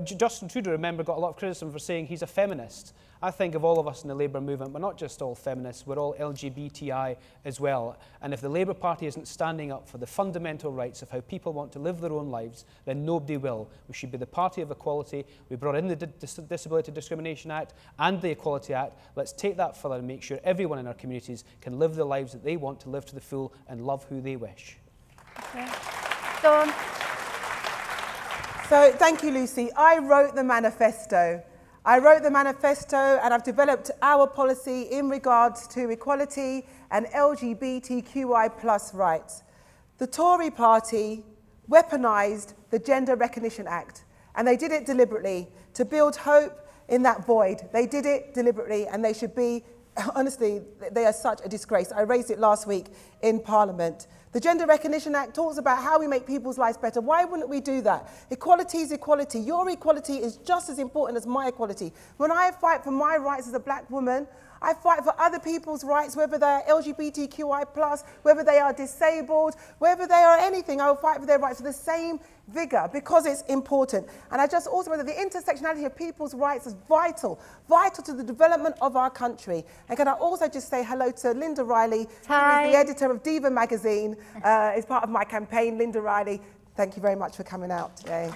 Justin Trudeau, remember, got a lot of criticism for saying he's a feminist. I think of all of us in the Labour movement, we're not just all feminists, we're all LGBTI as well. And if the Labour Party isn't standing up for the fundamental rights of how people want to live their own lives, then nobody will. We should be the party of equality. We brought in the Disability Discrimination Act and the Equality Act. Let's take that further and make sure everyone in our communities can live the lives that they want to live to the full and love who they wish. Okay. Dawn. So thank you, Lucy. I wrote the manifesto. And I've developed our policy in regards to equality and LGBTQI plus rights. The Tory party weaponised the Gender Recognition Act, and they did it deliberately to build hope in that void. They did it deliberately, and they should be, honestly, they are such a disgrace. I raised it last week in Parliament. The Gender Recognition Act talks about how we make people's lives better. Why wouldn't we do that? Equality is equality. Your equality is just as important as my equality. When I fight for my rights as a black woman, I fight for other people's rights, whether they're LGBTQI+, whether they are disabled, whether they are anything. I will fight for their rights with the same vigour because it's important. And I just also know that the intersectionality of people's rights is vital to the development of our country. And can I also just say hello to Linda Riley, Hi. who is the editor of Diva magazine, is part of my campaign. Linda Riley, thank you very much for coming out today.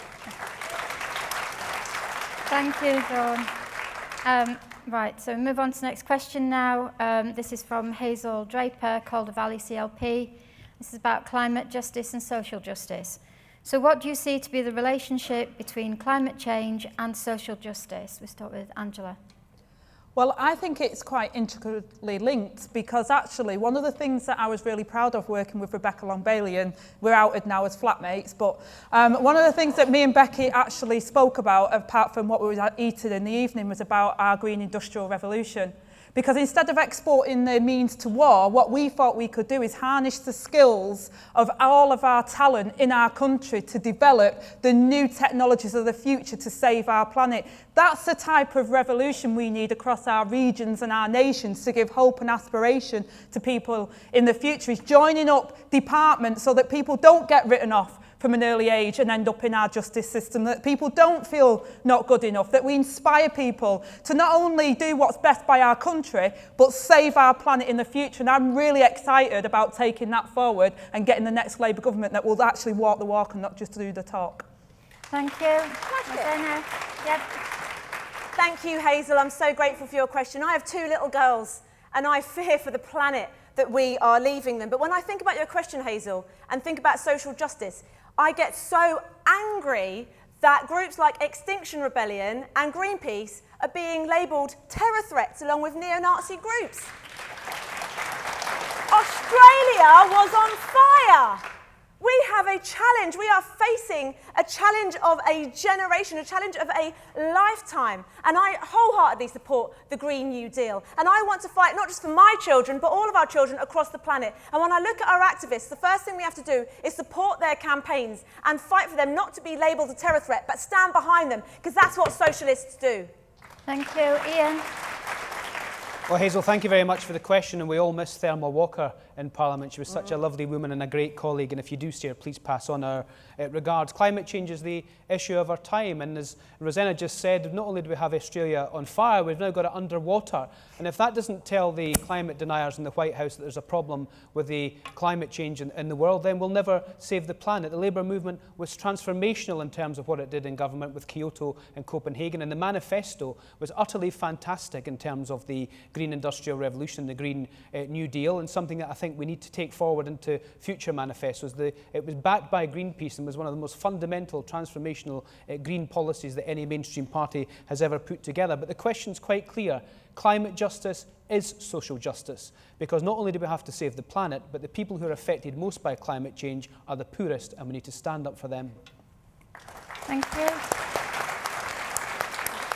Thank you, Dawn. Right, so we move on to the next question now. This is from Hazel Draper, Calder Valley CLP. This is about climate justice and social justice. So what do you see to be the relationship between climate change and social justice? We start with Angela. Well, I think it's quite intricately linked because actually one of the things that I was really proud of working with Rebecca Long-Bailey, and we're outed now as flatmates, but one of the things that me and Becky actually spoke about, apart from what we were eating in the evening, was about our green industrial revolution. Because instead of exporting the means to war, what we thought we could do is harness the skills of all of our talent in our country to develop the new technologies of the future to save our planet. That's the type of revolution we need across our regions and our nations to give hope and aspiration to people in the future, is joining up departments so that people don't get written off from an early age and end up in our justice system, that people don't feel not good enough, that we inspire people to not only do what's best by our country, but save our planet in the future. And I'm really excited about taking that forward and getting the next Labour government that will actually walk the walk and not just do the talk. Thank you. Yep. Thank you, Hazel. I'm so grateful for your question. I have 2 little girls, and I fear for the planet that we are leaving them. But when I think about your question, Hazel, and think about social justice, I get so angry that groups like Extinction Rebellion and Greenpeace are being labelled terror threats along with neo-Nazi groups. Australia was on fire. We have a challenge. We are facing a challenge of a generation, a challenge of a lifetime. And I wholeheartedly support the Green New Deal. And I want to fight not just for my children, but all of our children across the planet. And when I look at our activists, the first thing we have to do is support their campaigns and fight for them not to be labelled a terror threat, but stand behind them, because that's what socialists do. Thank you. Ian. Well, Hazel, thank you very much for the question, and we all miss Thelma Walker in Parliament. She was such a lovely woman and a great colleague, and if you do see her, please pass on our regards. Climate change is the issue of our time, and as Rosanna just said, not only do we have Australia on fire, we've now got it underwater. And if that doesn't tell the climate deniers in the White House that there's a problem with the climate change in the world, then we'll never save the planet. The Labour movement was transformational in terms of what it did in government with Kyoto and Copenhagen, and the manifesto was utterly fantastic in terms of the Green Industrial Revolution, the Green New Deal, and something that I think we need to take forward into future manifestos. It was backed by Greenpeace and was one of the most fundamental, transformational green policies that any mainstream party has ever put together. But the question's quite clear. Climate justice is social justice, because not only do we have to save the planet, but the people who are affected most by climate change are the poorest, and we need to stand up for them. Thank you.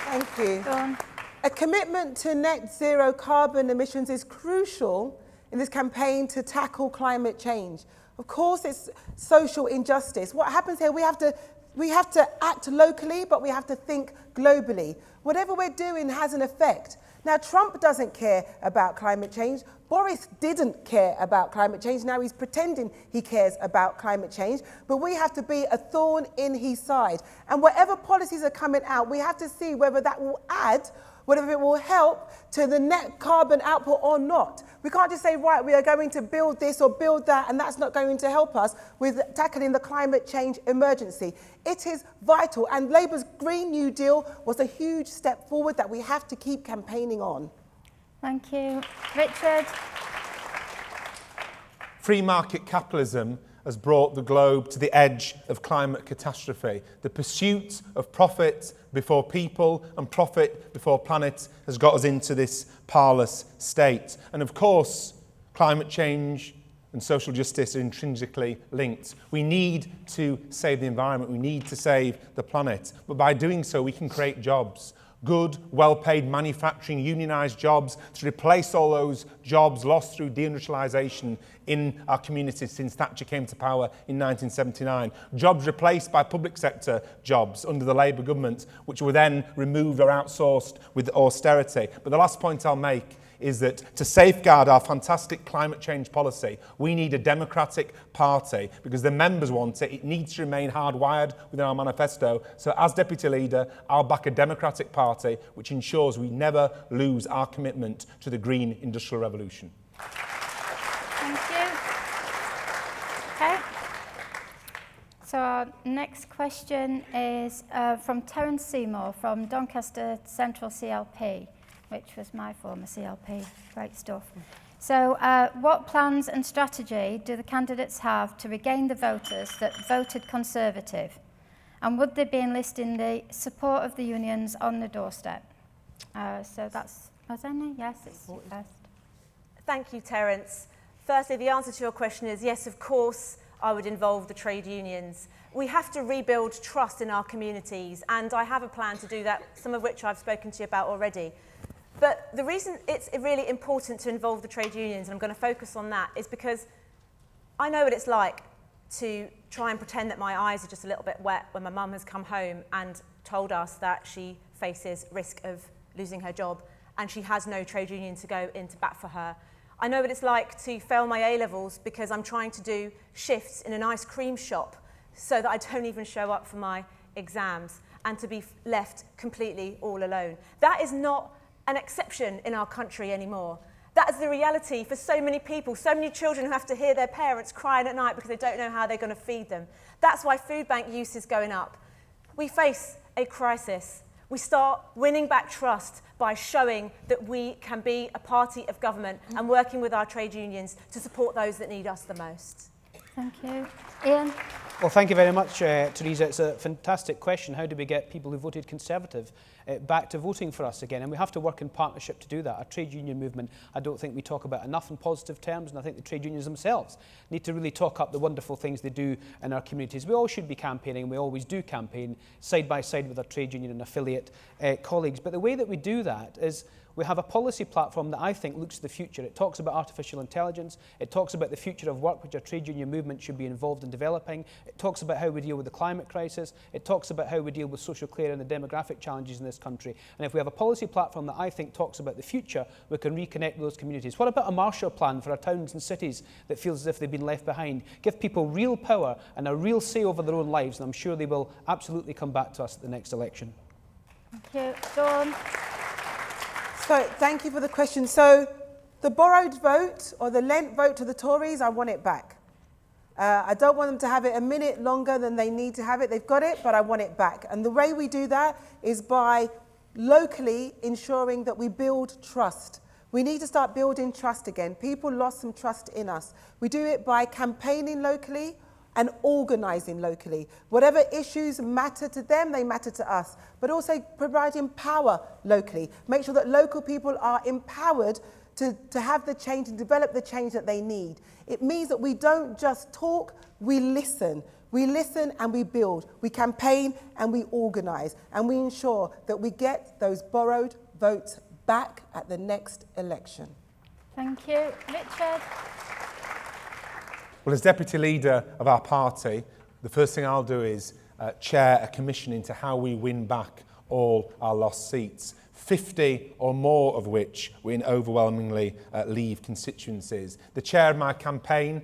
Thank you. Go on. A commitment to net zero carbon emissions is crucial in this campaign to tackle climate change. Of course, it's social injustice. What happens here, we have to act locally, but we have to think globally. Whatever we're doing has an effect. Now, Trump doesn't care about climate change. Boris didn't care about climate change. Now he's pretending he cares about climate change. But we have to be a thorn in his side. And whatever policies are coming out, we have to see whether that will add whether it will help to the net carbon output or not. We can't just say, right, we are going to build this or build that, and that's not going to help us with tackling the climate change emergency. It is vital, and Labour's Green New Deal was a huge step forward that we have to keep campaigning on. Thank you. Richard? Free market capitalism has brought the globe to the edge of climate catastrophe. The pursuit of profit before people and profit before planet has got us into this parlous state. And of course, climate change and social justice are intrinsically linked. We need to save the environment, we need to save the planet, but by doing so we can create jobs. Good, well-paid manufacturing, unionised jobs to replace all those jobs lost through deindustrialisation in our communities since Thatcher came to power in 1979. Jobs replaced by public sector jobs under the Labour government, which were then removed or outsourced with austerity. But the last point I'll make is that to safeguard our fantastic climate change policy, we need a democratic party because the members want it. It needs to remain hardwired within our manifesto. So as Deputy Leader, I'll back a democratic party which ensures we never lose our commitment to the green industrial revolution. Thank you. Okay. So our next question is from Terence Seymour from Doncaster Central CLP, which was my former CLP. Great stuff. So what plans and strategy do the candidates have to regain the voters that voted Conservative? And would they be enlisting the support of the unions on the doorstep? So that's, was there any? Yes, it's first. Thank you, Terence. Firstly, the answer to your question is yes, of course, I would involve the trade unions. We have to rebuild trust in our communities, and I have a plan to do that, some of which I've spoken to you about already. But the reason it's really important to involve the trade unions, and I'm going to focus on that, is because I know what it's like to try and pretend that my eyes are just a little bit wet when my mum has come home and told us that she faces risk of losing her job and she has no trade union to go into bat for her. I know what it's like to fail my A-levels because I'm trying to do shifts in an ice cream shop so that I don't even show up for my exams and to be left completely all alone. That is not an exception in our country anymore. That is the reality for so many people, so many children who have to hear their parents crying at night because they don't know how they're going to feed them. That's why food bank use is going up. We face a crisis. We start winning back trust by showing that we can be a party of government and working with our trade unions to support those that need us the most. Thank you. Ian? Well, thank you very much, Teresa. It's a fantastic question. How do we get people who voted Conservative back to voting for us again? And we have to work in partnership to do that. Our trade union movement, I don't think we talk about enough in positive terms, and I think the trade unions themselves need to really talk up the wonderful things they do in our communities. We all should be campaigning, and we always do campaign side by side with our trade union and affiliate colleagues. But the way that we do that is we have a policy platform that I think looks to the future. It talks about artificial intelligence. It talks about the future of work, which our trade union movement should be involved in developing. It talks about how we deal with the climate crisis. It talks about how we deal with social care and the demographic challenges in this country. And if we have a policy platform that I think talks about the future, we can reconnect with those communities. What about a Marshall Plan for our towns and cities that feels as if they've been left behind? Give people real power and a real say over their own lives, and I'm sure they will absolutely come back to us at the next election. Thank you. Dawn? So thank you for the question. So the borrowed vote or the lent vote to the Tories, I want it back. I don't want them to have it a minute longer than they need to have it. They've got it, but I want it back. And the way we do that is by locally ensuring that we build trust. We need to start building trust again. People lost some trust in us. We do it by campaigning locally and organising locally. Whatever issues matter to them, they matter to us. But also providing power locally. Make sure that local people are empowered to have the change and develop the change that they need. It means that we don't just talk, we listen. We listen and we build. We campaign and we organise. And we ensure that we get those borrowed votes back at the next election. Thank you. Richard? Well, as Deputy Leader of our party, the first thing I'll do is chair a commission into how we win back all our lost seats, 50 or more of which were in overwhelmingly Leave constituencies. The chair of my campaign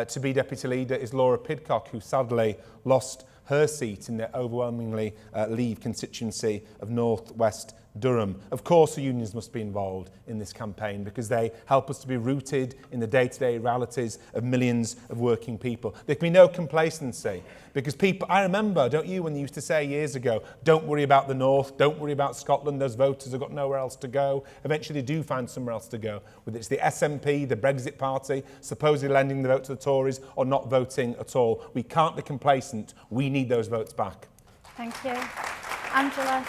to be Deputy Leader is Laura Pidcock, who sadly lost her seat in the overwhelmingly Leave constituency of North West Durham. Of course the unions must be involved in this campaign because they help us to be rooted in the day-to-day realities of millions of working people. There can be no complacency because people, I remember, don't you, when they used to say years ago, don't worry about the North, don't worry about Scotland, those voters have got nowhere else to go. Eventually they do find somewhere else to go, whether it's the SNP, the Brexit Party, supposedly lending the vote to the Tories or not voting at all. We can't be complacent. We need those votes back. Thank you. Angela.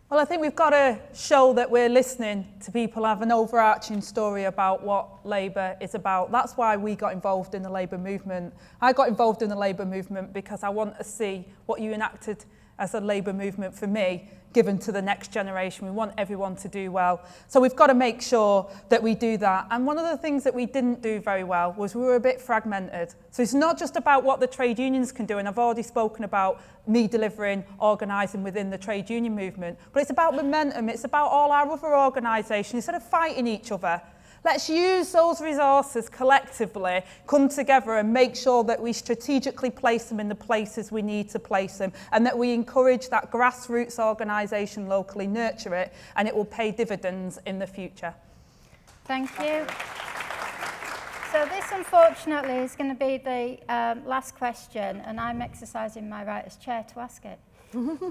Well, I think we've got to show that we're listening to people, have an overarching story about what Labour is about. That's why we got involved in the Labour movement. I got involved in the Labour movement because I want to see what you enacted as a Labour movement for me, given to the next generation. We want everyone to do well. So we've got to make sure that we do that. And one of the things that we didn't do very well was we were a bit fragmented. So it's not just about what the trade unions can do, and I've already spoken about me delivering, organising within the trade union movement, but it's about momentum, it's about all our other organisations. Instead of fighting each other, let's use those resources collectively, come together and make sure that we strategically place them in the places we need to place them, and that we encourage that grassroots organisation locally, nurture it, and it will pay dividends in the future. Thank you. So this, unfortunately, is going to be the last question, and I'm exercising my right as chair to ask it. Look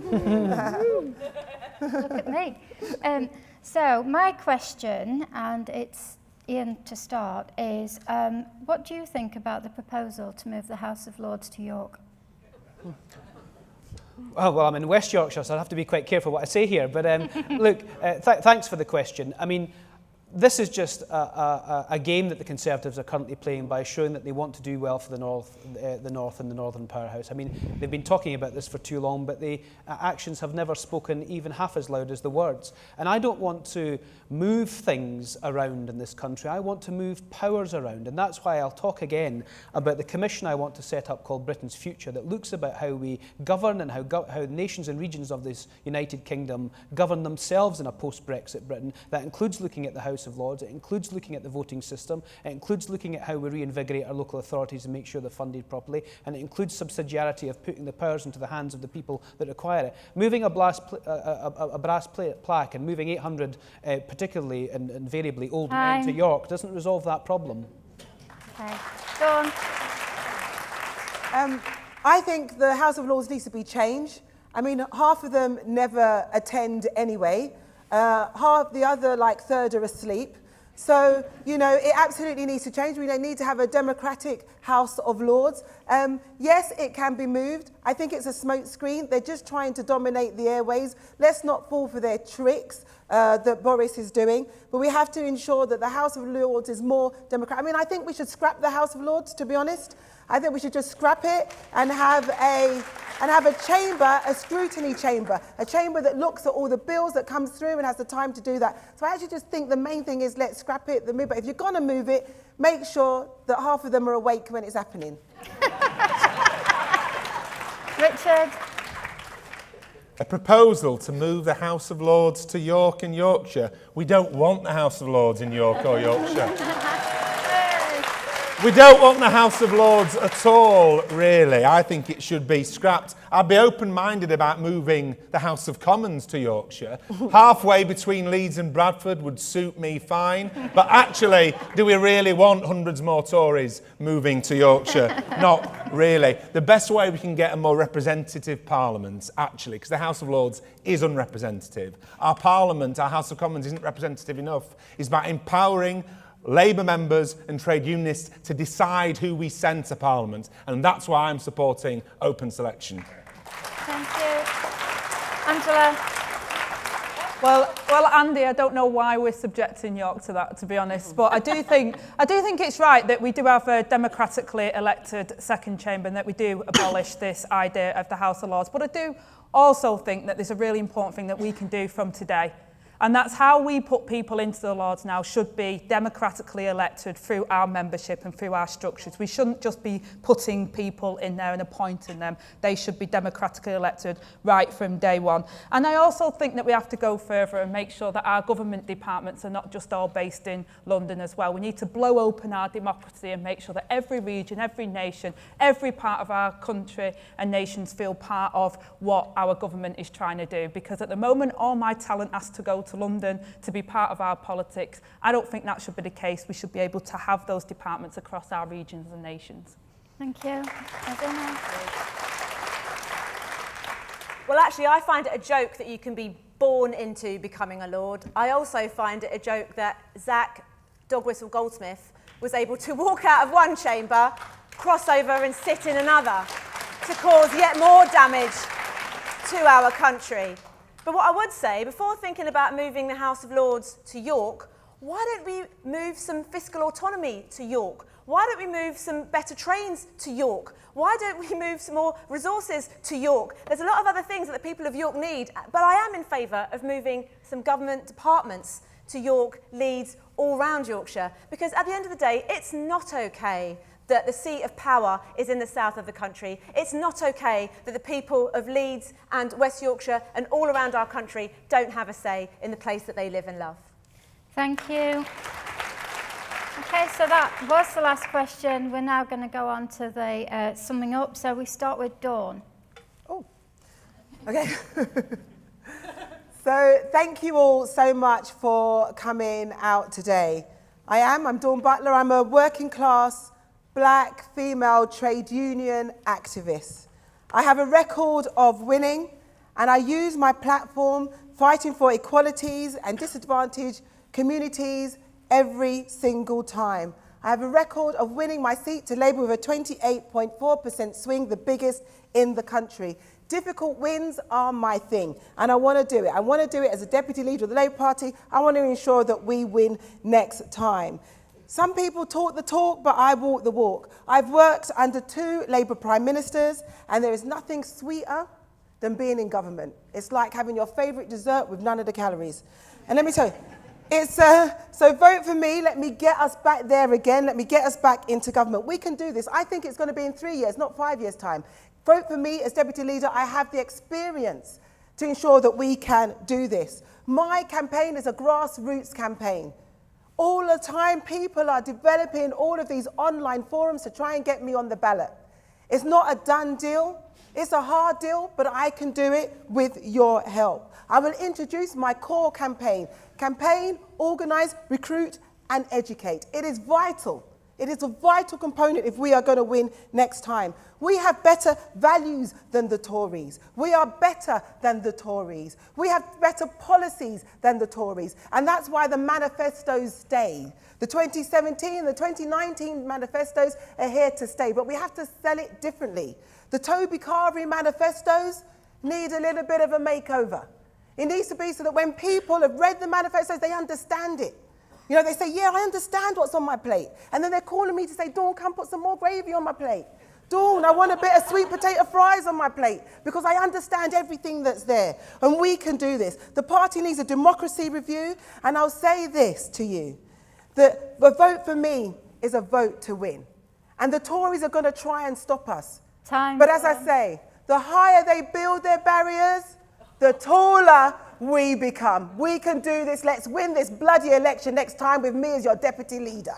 at me. So my question, and it's Ian to start, is what do you think about the proposal to move the House of Lords to York? Oh, well, I'm in West Yorkshire, so I'll have to be quite careful what I say here. But look, thanks for the question. I mean, this is just a game that the Conservatives are currently playing by showing that they want to do well for the North and the Northern Powerhouse. I mean, they've been talking about this for too long, but the actions have never spoken even half as loud as the words. And I don't want to move things around in this country. I want to move powers around. And that's why I'll talk again about the commission I want to set up called Britain's Future, that looks about how we govern and how nations and regions of this United Kingdom govern themselves in a post-Brexit Britain. That includes looking at the House of Lords, it includes looking at the voting system, it includes looking at how we reinvigorate our local authorities and make sure they're funded properly, and it includes subsidiarity of putting the powers into the hands of the people that require it. Moving a brass plaque and moving 800 particularly and invariably old men to York doesn't resolve that problem. Okay. Go on. I think the House of Lords needs to be changed. I mean, half of them never attend anyway. Half the other, third, are asleep. So, it absolutely needs to change. We need to have a democratic House of Lords. Yes, it can be moved. I think it's a smokescreen. They're just trying to dominate the airways. Let's not fall for their tricks that Boris is doing. But we have to ensure that the House of Lords is more democratic. I mean, I think we should scrap the House of Lords, to be honest. I think we should just scrap it and have a chamber, a scrutiny chamber, a chamber that looks at all the bills that comes through and has the time to do that. So I actually just think the main thing is let's scrap it, but if you're going to move it, make sure that half of them are awake when it's happening. Richard? A proposal to move the House of Lords to York and Yorkshire. We don't want the House of Lords in York or Yorkshire. We don't want the House of Lords at all, really. I think it should be scrapped. I'd be open-minded about moving the House of Commons to Yorkshire. Halfway between Leeds and Bradford would suit me fine. But actually, do we really want hundreds more Tories moving to Yorkshire? Not really. The best way we can get a more representative Parliament, actually, because the House of Lords is unrepresentative. Our Parliament, our House of Commons, isn't representative enough, is about empowering Labour members and trade unionists to decide who we send to Parliament, and that's why I'm supporting open selection. Thank you. Angela? Well, Andy, I don't know why we're subjecting York to that, to be honest, but I do think it's right that we do have a democratically elected second chamber and that we do abolish this idea of the House of Lords. But I do also think that there's a really important thing that we can do from today. And that's how we put people into the Lords now, should be democratically elected through our membership and through our structures. We shouldn't just be putting people in there and appointing them. They should be democratically elected right from day one. And I also think that we have to go further and make sure that our government departments are not just all based in London as well. We need to blow open our democracy and make sure that every region, every nation, every part of our country and nations feel part of what our government is trying to do. Because at the moment, all my talent has to go to London to be part of our politics. I don't think that should be the case. We should be able to have those departments across our regions and nations. Thank you. Well, actually, I find it a joke that you can be born into becoming a Lord. I also find it a joke that Zach Dogwhistle Goldsmith was able to walk out of one chamber, cross over and sit in another to cause yet more damage to our country. But what I would say, before thinking about moving the House of Lords to York, why don't we move some fiscal autonomy to York? Why don't we move some better trains to York? Why don't we move some more resources to York? There's a lot of other things that the people of York need, but I am in favour of moving some government departments to York, Leeds, all round Yorkshire, because at the end of the day, it's not okay that the seat of power is in the south of the country. It's not okay that the people of Leeds and West Yorkshire and all around our country don't have a say in the place that they live and love. Thank you. Okay, so that was the last question. We're now going to go on to the summing up. So we start with Dawn. Oh, okay. So thank you all so much for coming out today. I'm Dawn Butler. I'm a working class Black female trade union activist. I have a record of winning, and I use my platform fighting for equalities and disadvantaged communities every single time. I have a record of winning my seat to Labour with a 28.4% swing, the biggest in the country. Difficult wins are my thing, and I want to do it. I want to do it as a deputy leader of the Labour Party. I want to ensure that we win next time. Some people talk the talk, but I walk the walk. I've worked under 2 Labour Prime Ministers, and there is nothing sweeter than being in government. It's like having your favourite dessert with none of the calories. And let me tell you, it's so vote for me. Let me get us back there again. Let me get us back into government. We can do this. I think it's going to be in 3 years, not 5 years' time. Vote for me as deputy leader. I have the experience to ensure that we can do this. My campaign is a grassroots campaign. All the time, people are developing all of these online forums to try and get me on the ballot. It's not a done deal. It's a hard deal, but I can do it with your help. I will introduce my core campaign. Campaign, organise, recruit, and educate. It is vital. It is a vital component if we are going to win next time. We have better values than the Tories. We are better than the Tories. We have better policies than the Tories. And that's why the manifestos stay. The 2017 and the 2019 manifestos are here to stay, but we have to sell it differently. The Toby Carvery manifestos need a little bit of a makeover. It needs to be so that when people have read the manifestos, they understand it. You know, they say, yeah, I understand what's on my plate. And then they're calling me to say, Dawn, come put some more gravy on my plate. Dawn, I want a bit of sweet potato fries on my plate because I understand everything that's there. And we can do this. The party needs a democracy review. And I'll say this to you, that the vote for me is a vote to win. And the Tories are going to try and stop us. But as I say, the higher they build their barriers, the taller we become. We can do this. Let's win this bloody election next time with me as your deputy leader.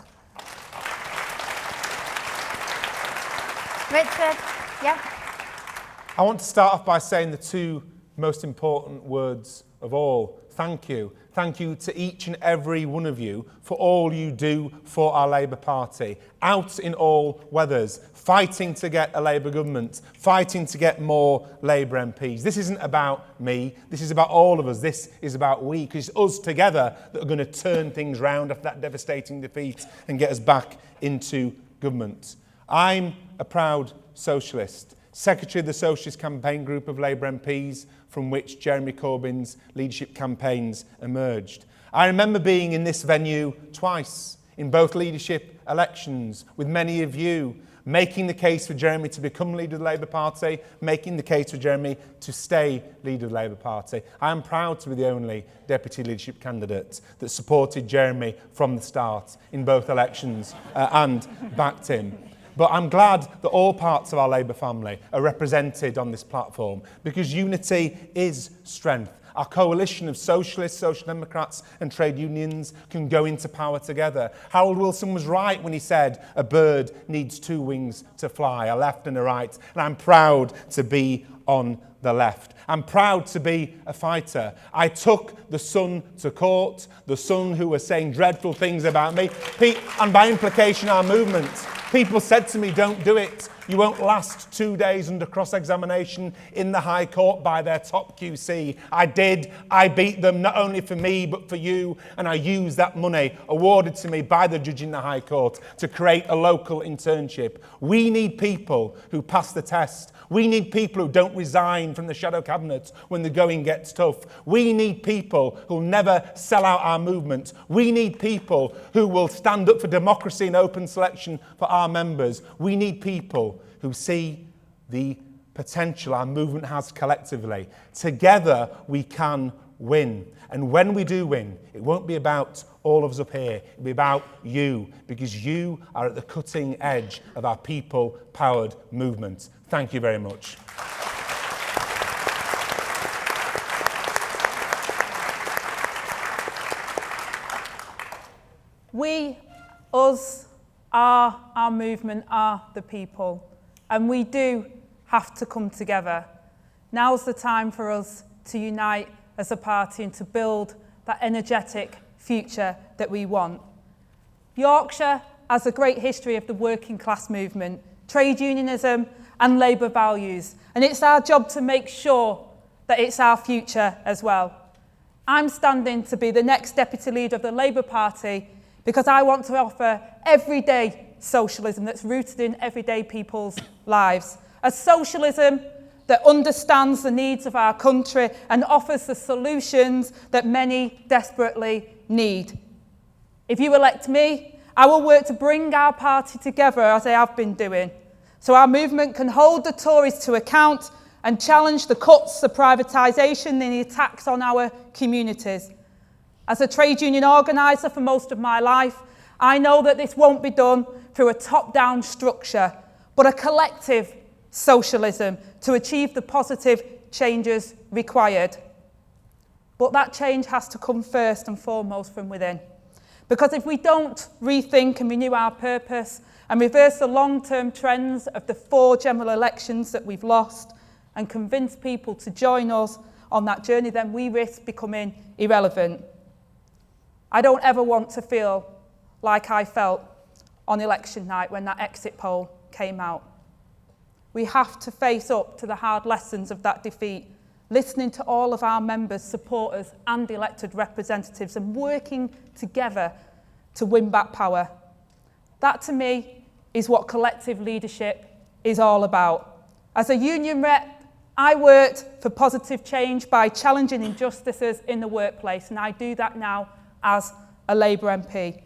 Richard, yeah. I want to start off by saying the 2 most important words of all. Thank you. Thank you to each and every one of you for all you do for our Labour Party. Out in all weathers, fighting to get a Labour government, fighting to get more Labour MPs. This isn't about me. This is about all of us. This is about we, because it's us together that are going to turn things round after that devastating defeat and get us back into government. I'm a proud socialist, secretary of the Socialist Campaign Group of Labour MPs, from which Jeremy Corbyn's leadership campaigns emerged. I remember being in this venue twice, in both leadership elections, with many of you. making the case for Jeremy to become leader of the Labour Party, making the case for Jeremy to stay leader of the Labour Party. I am proud to be the only deputy leadership candidate that supported Jeremy from the start in both elections and backed him. But I'm glad that all parts of our Labour family are represented on this platform, because unity is strength. Our coalition of socialists, social democrats and trade unions can go into power together. Harold Wilson was right when he said a bird needs two wings to fly, a left and a right. And I'm proud to be on the left. I'm proud to be a fighter. I took the Sun to court, the Sun who were saying dreadful things about me, and by implication our movement. People said to me, don't do it. You won't last 2 days under cross-examination in the High Court by their top QC. I did. I beat them, not only for me, but for you. And I used that money awarded to me by the judge in the High Court to create a local internship. We need people who pass the test. We need people who don't resign from the shadow cabinet when the going gets tough. We need people who'll never sell out our movement. We need people who will stand up for democracy and open selection for our members. We need people who see the potential our movement has collectively. Together we can win. And when we do win, it won't be about all of us up here. It'll be about you, because you are at the cutting edge of our people-powered movement. Thank you very much. We, us, our movement are the people. And we do have to come together. Now's the time for us to unite as a party and to build that energetic future that we want. Yorkshire has a great history of the working class movement, trade unionism and Labour values, and it's our job to make sure that it's our future as well. I'm standing to be the next deputy leader of the Labour Party because I want to offer everyday socialism that's rooted in everyday people's lives. A socialism that understands the needs of our country and offers the solutions that many desperately need. If you elect me, I will work to bring our party together as I have been doing, so our movement can hold the Tories to account and challenge the cuts, the privatisation and the attacks on our communities. As a trade union organiser for most of my life, I know that this won't be done through a top-down structure, but a collective socialism to achieve the positive changes required. But that change has to come first and foremost from within. Because if we don't rethink and renew our purpose and reverse the long-term trends of the 4 general elections that we've lost and convince people to join us on that journey, then we risk becoming irrelevant. I don't ever want to feel like I felt on election night when that exit poll came out. We have to face up to the hard lessons of that defeat, listening to all of our members, supporters and elected representatives and working together to win back power. That to me is what collective leadership is all about. As a union rep, I worked for positive change by challenging injustices in the workplace, and I do that now as a Labour MP.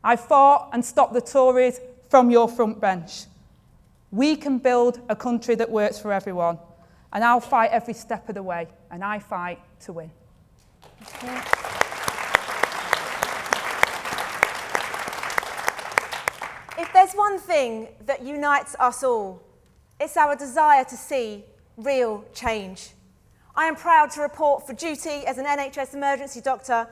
I fought and stopped the Tories from your front bench. We can build a country that works for everyone, and I'll fight every step of the way, and I fight to win. Okay. If there's one thing that unites us all, it's our desire to see real change. I am proud to report for duty as an NHS emergency doctor,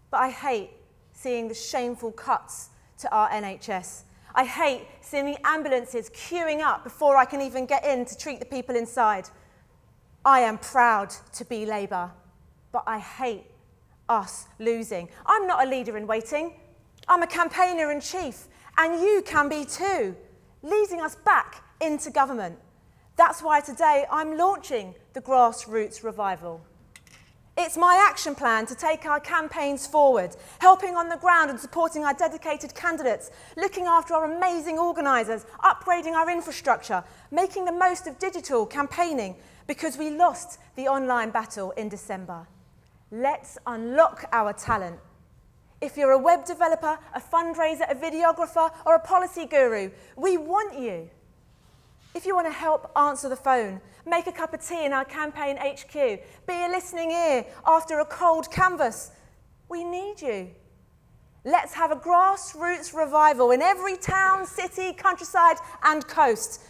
but I hate seeing the shameful cuts to our NHS. I hate seeing the ambulances queuing up before I can even get in to treat the people inside. I am proud to be Labour, but I hate us losing. I'm not a leader in waiting. I'm a campaigner in chief, and you can be too, leading us back into government. That's why today I'm launching the Grassroots Revival. It's my action plan to take our campaigns forward, helping on the ground and supporting our dedicated candidates, looking after our amazing organisers, upgrading our infrastructure, making the most of digital campaigning, because we lost the online battle in December. Let's unlock our talent. If you're a web developer, a fundraiser, a videographer, or a policy guru, we want you. If you want to help answer the phone, make a cup of tea in our campaign HQ, be a listening ear after a cold canvas, we need you. Let's have a grassroots revival in every town, city, countryside, and coast.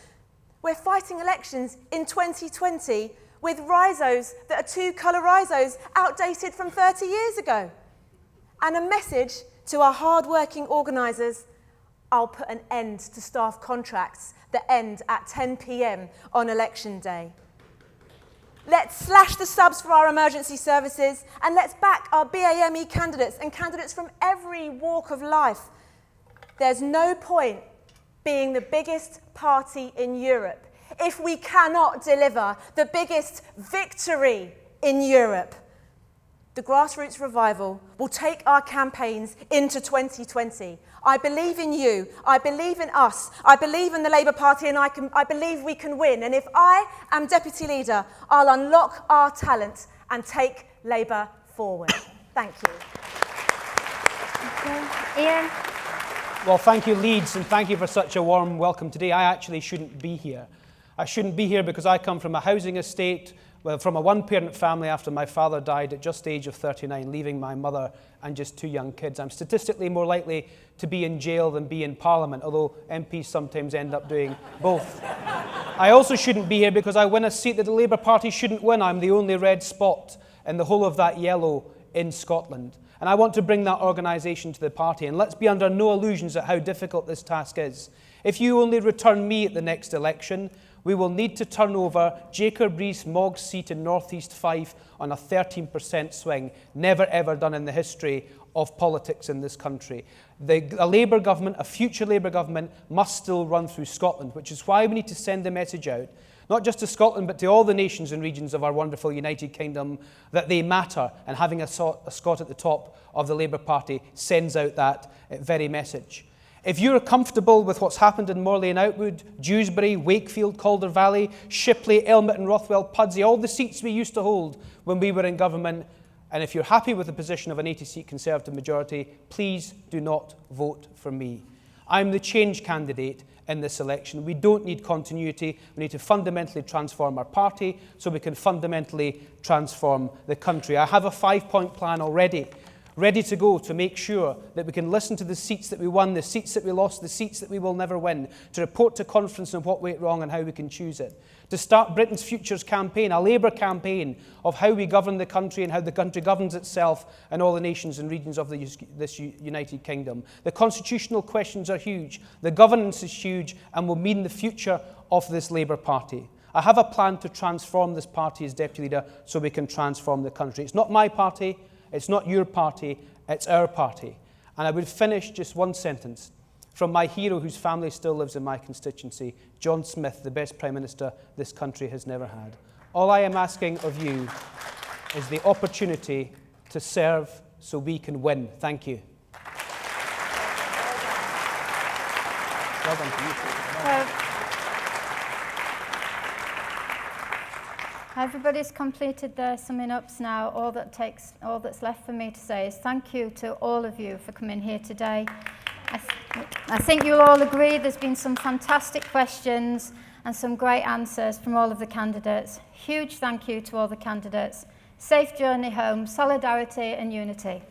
We're fighting elections in 2020 with rhinos that are two-colour rhinos outdated from 30 years ago. And a message to our hard-working organisers: I'll put an end to staff contracts that end at 10 p.m. on election day. Let's slash the subs for our emergency services, and let's back our BAME candidates and candidates from every walk of life. There's no point being the biggest party in Europe if we cannot deliver the biggest victory in Europe. The grassroots revival will take our campaigns into 2020. I believe in you, I believe in us, I believe in the Labour Party, and I believe we can win. And if I am Deputy Leader, I'll unlock our talent and take Labour forward. Thank you. Okay. Ian? Well, thank you, Leeds, and thank you for such a warm welcome today. I actually shouldn't be here. I shouldn't be here because I come from a housing estate, well, from a one-parent family after my father died at just the age of 39, leaving my mother and just 2 young kids. I'm statistically more likely to be in jail than be in Parliament, although MPs sometimes end up doing both. I also shouldn't be here because I win a seat that the Labour Party shouldn't win. I'm the only red spot in the whole of that yellow in Scotland. And I want to bring that organisation to the party. And let's be under no illusions at how difficult this task is. If you only return me at the next election, we will need to turn over Jacob Rees-Mogg's seat in North East 5 on a 13% swing, never ever done in the history of politics in this country. A Labour government, a future Labour government, must still run through Scotland, which is why we need to send a message out, not just to Scotland, but to all the nations and regions of our wonderful United Kingdom, that they matter, and having a Scot at the top of the Labour Party sends out that very message. If you're comfortable with what's happened in Morley and Outwood, Dewsbury, Wakefield, Calder Valley, Shipley, Elmet Rothwell, Pudsey, all the seats we used to hold when we were in government, and if you're happy with the position of an 80-seat Conservative majority, please do not vote for me. I'm the change candidate in this election. We don't need continuity. We need to fundamentally transform our party so we can fundamentally transform the country. I have a 5-point plan already, ready to go to make sure that we can listen to the seats that we won, the seats that we lost, the seats that we will never win, to report to conference on what went wrong and how we can choose it, to start Britain's Futures campaign, a Labour campaign of how we govern the country and how the country governs itself and all the nations and regions of this United Kingdom. The constitutional questions are huge, the governance is huge, and will mean the future of this Labour Party. I have a plan to transform this party as Deputy Leader so we can transform the country. It's not my party, it's not your party, it's our party. And I would finish just one sentence from my hero whose family still lives in my constituency, John Smith, the best Prime Minister this country has never had. All I am asking of you is the opportunity to serve so we can win. Thank you. Well done to you. Everybody's completed their summing ups now. All that's left for me to say is thank you to all of you for coming here today. I think you'll all agree there's been some fantastic questions and some great answers from all of the candidates. Huge thank you to all the candidates. Safe journey home, solidarity and unity.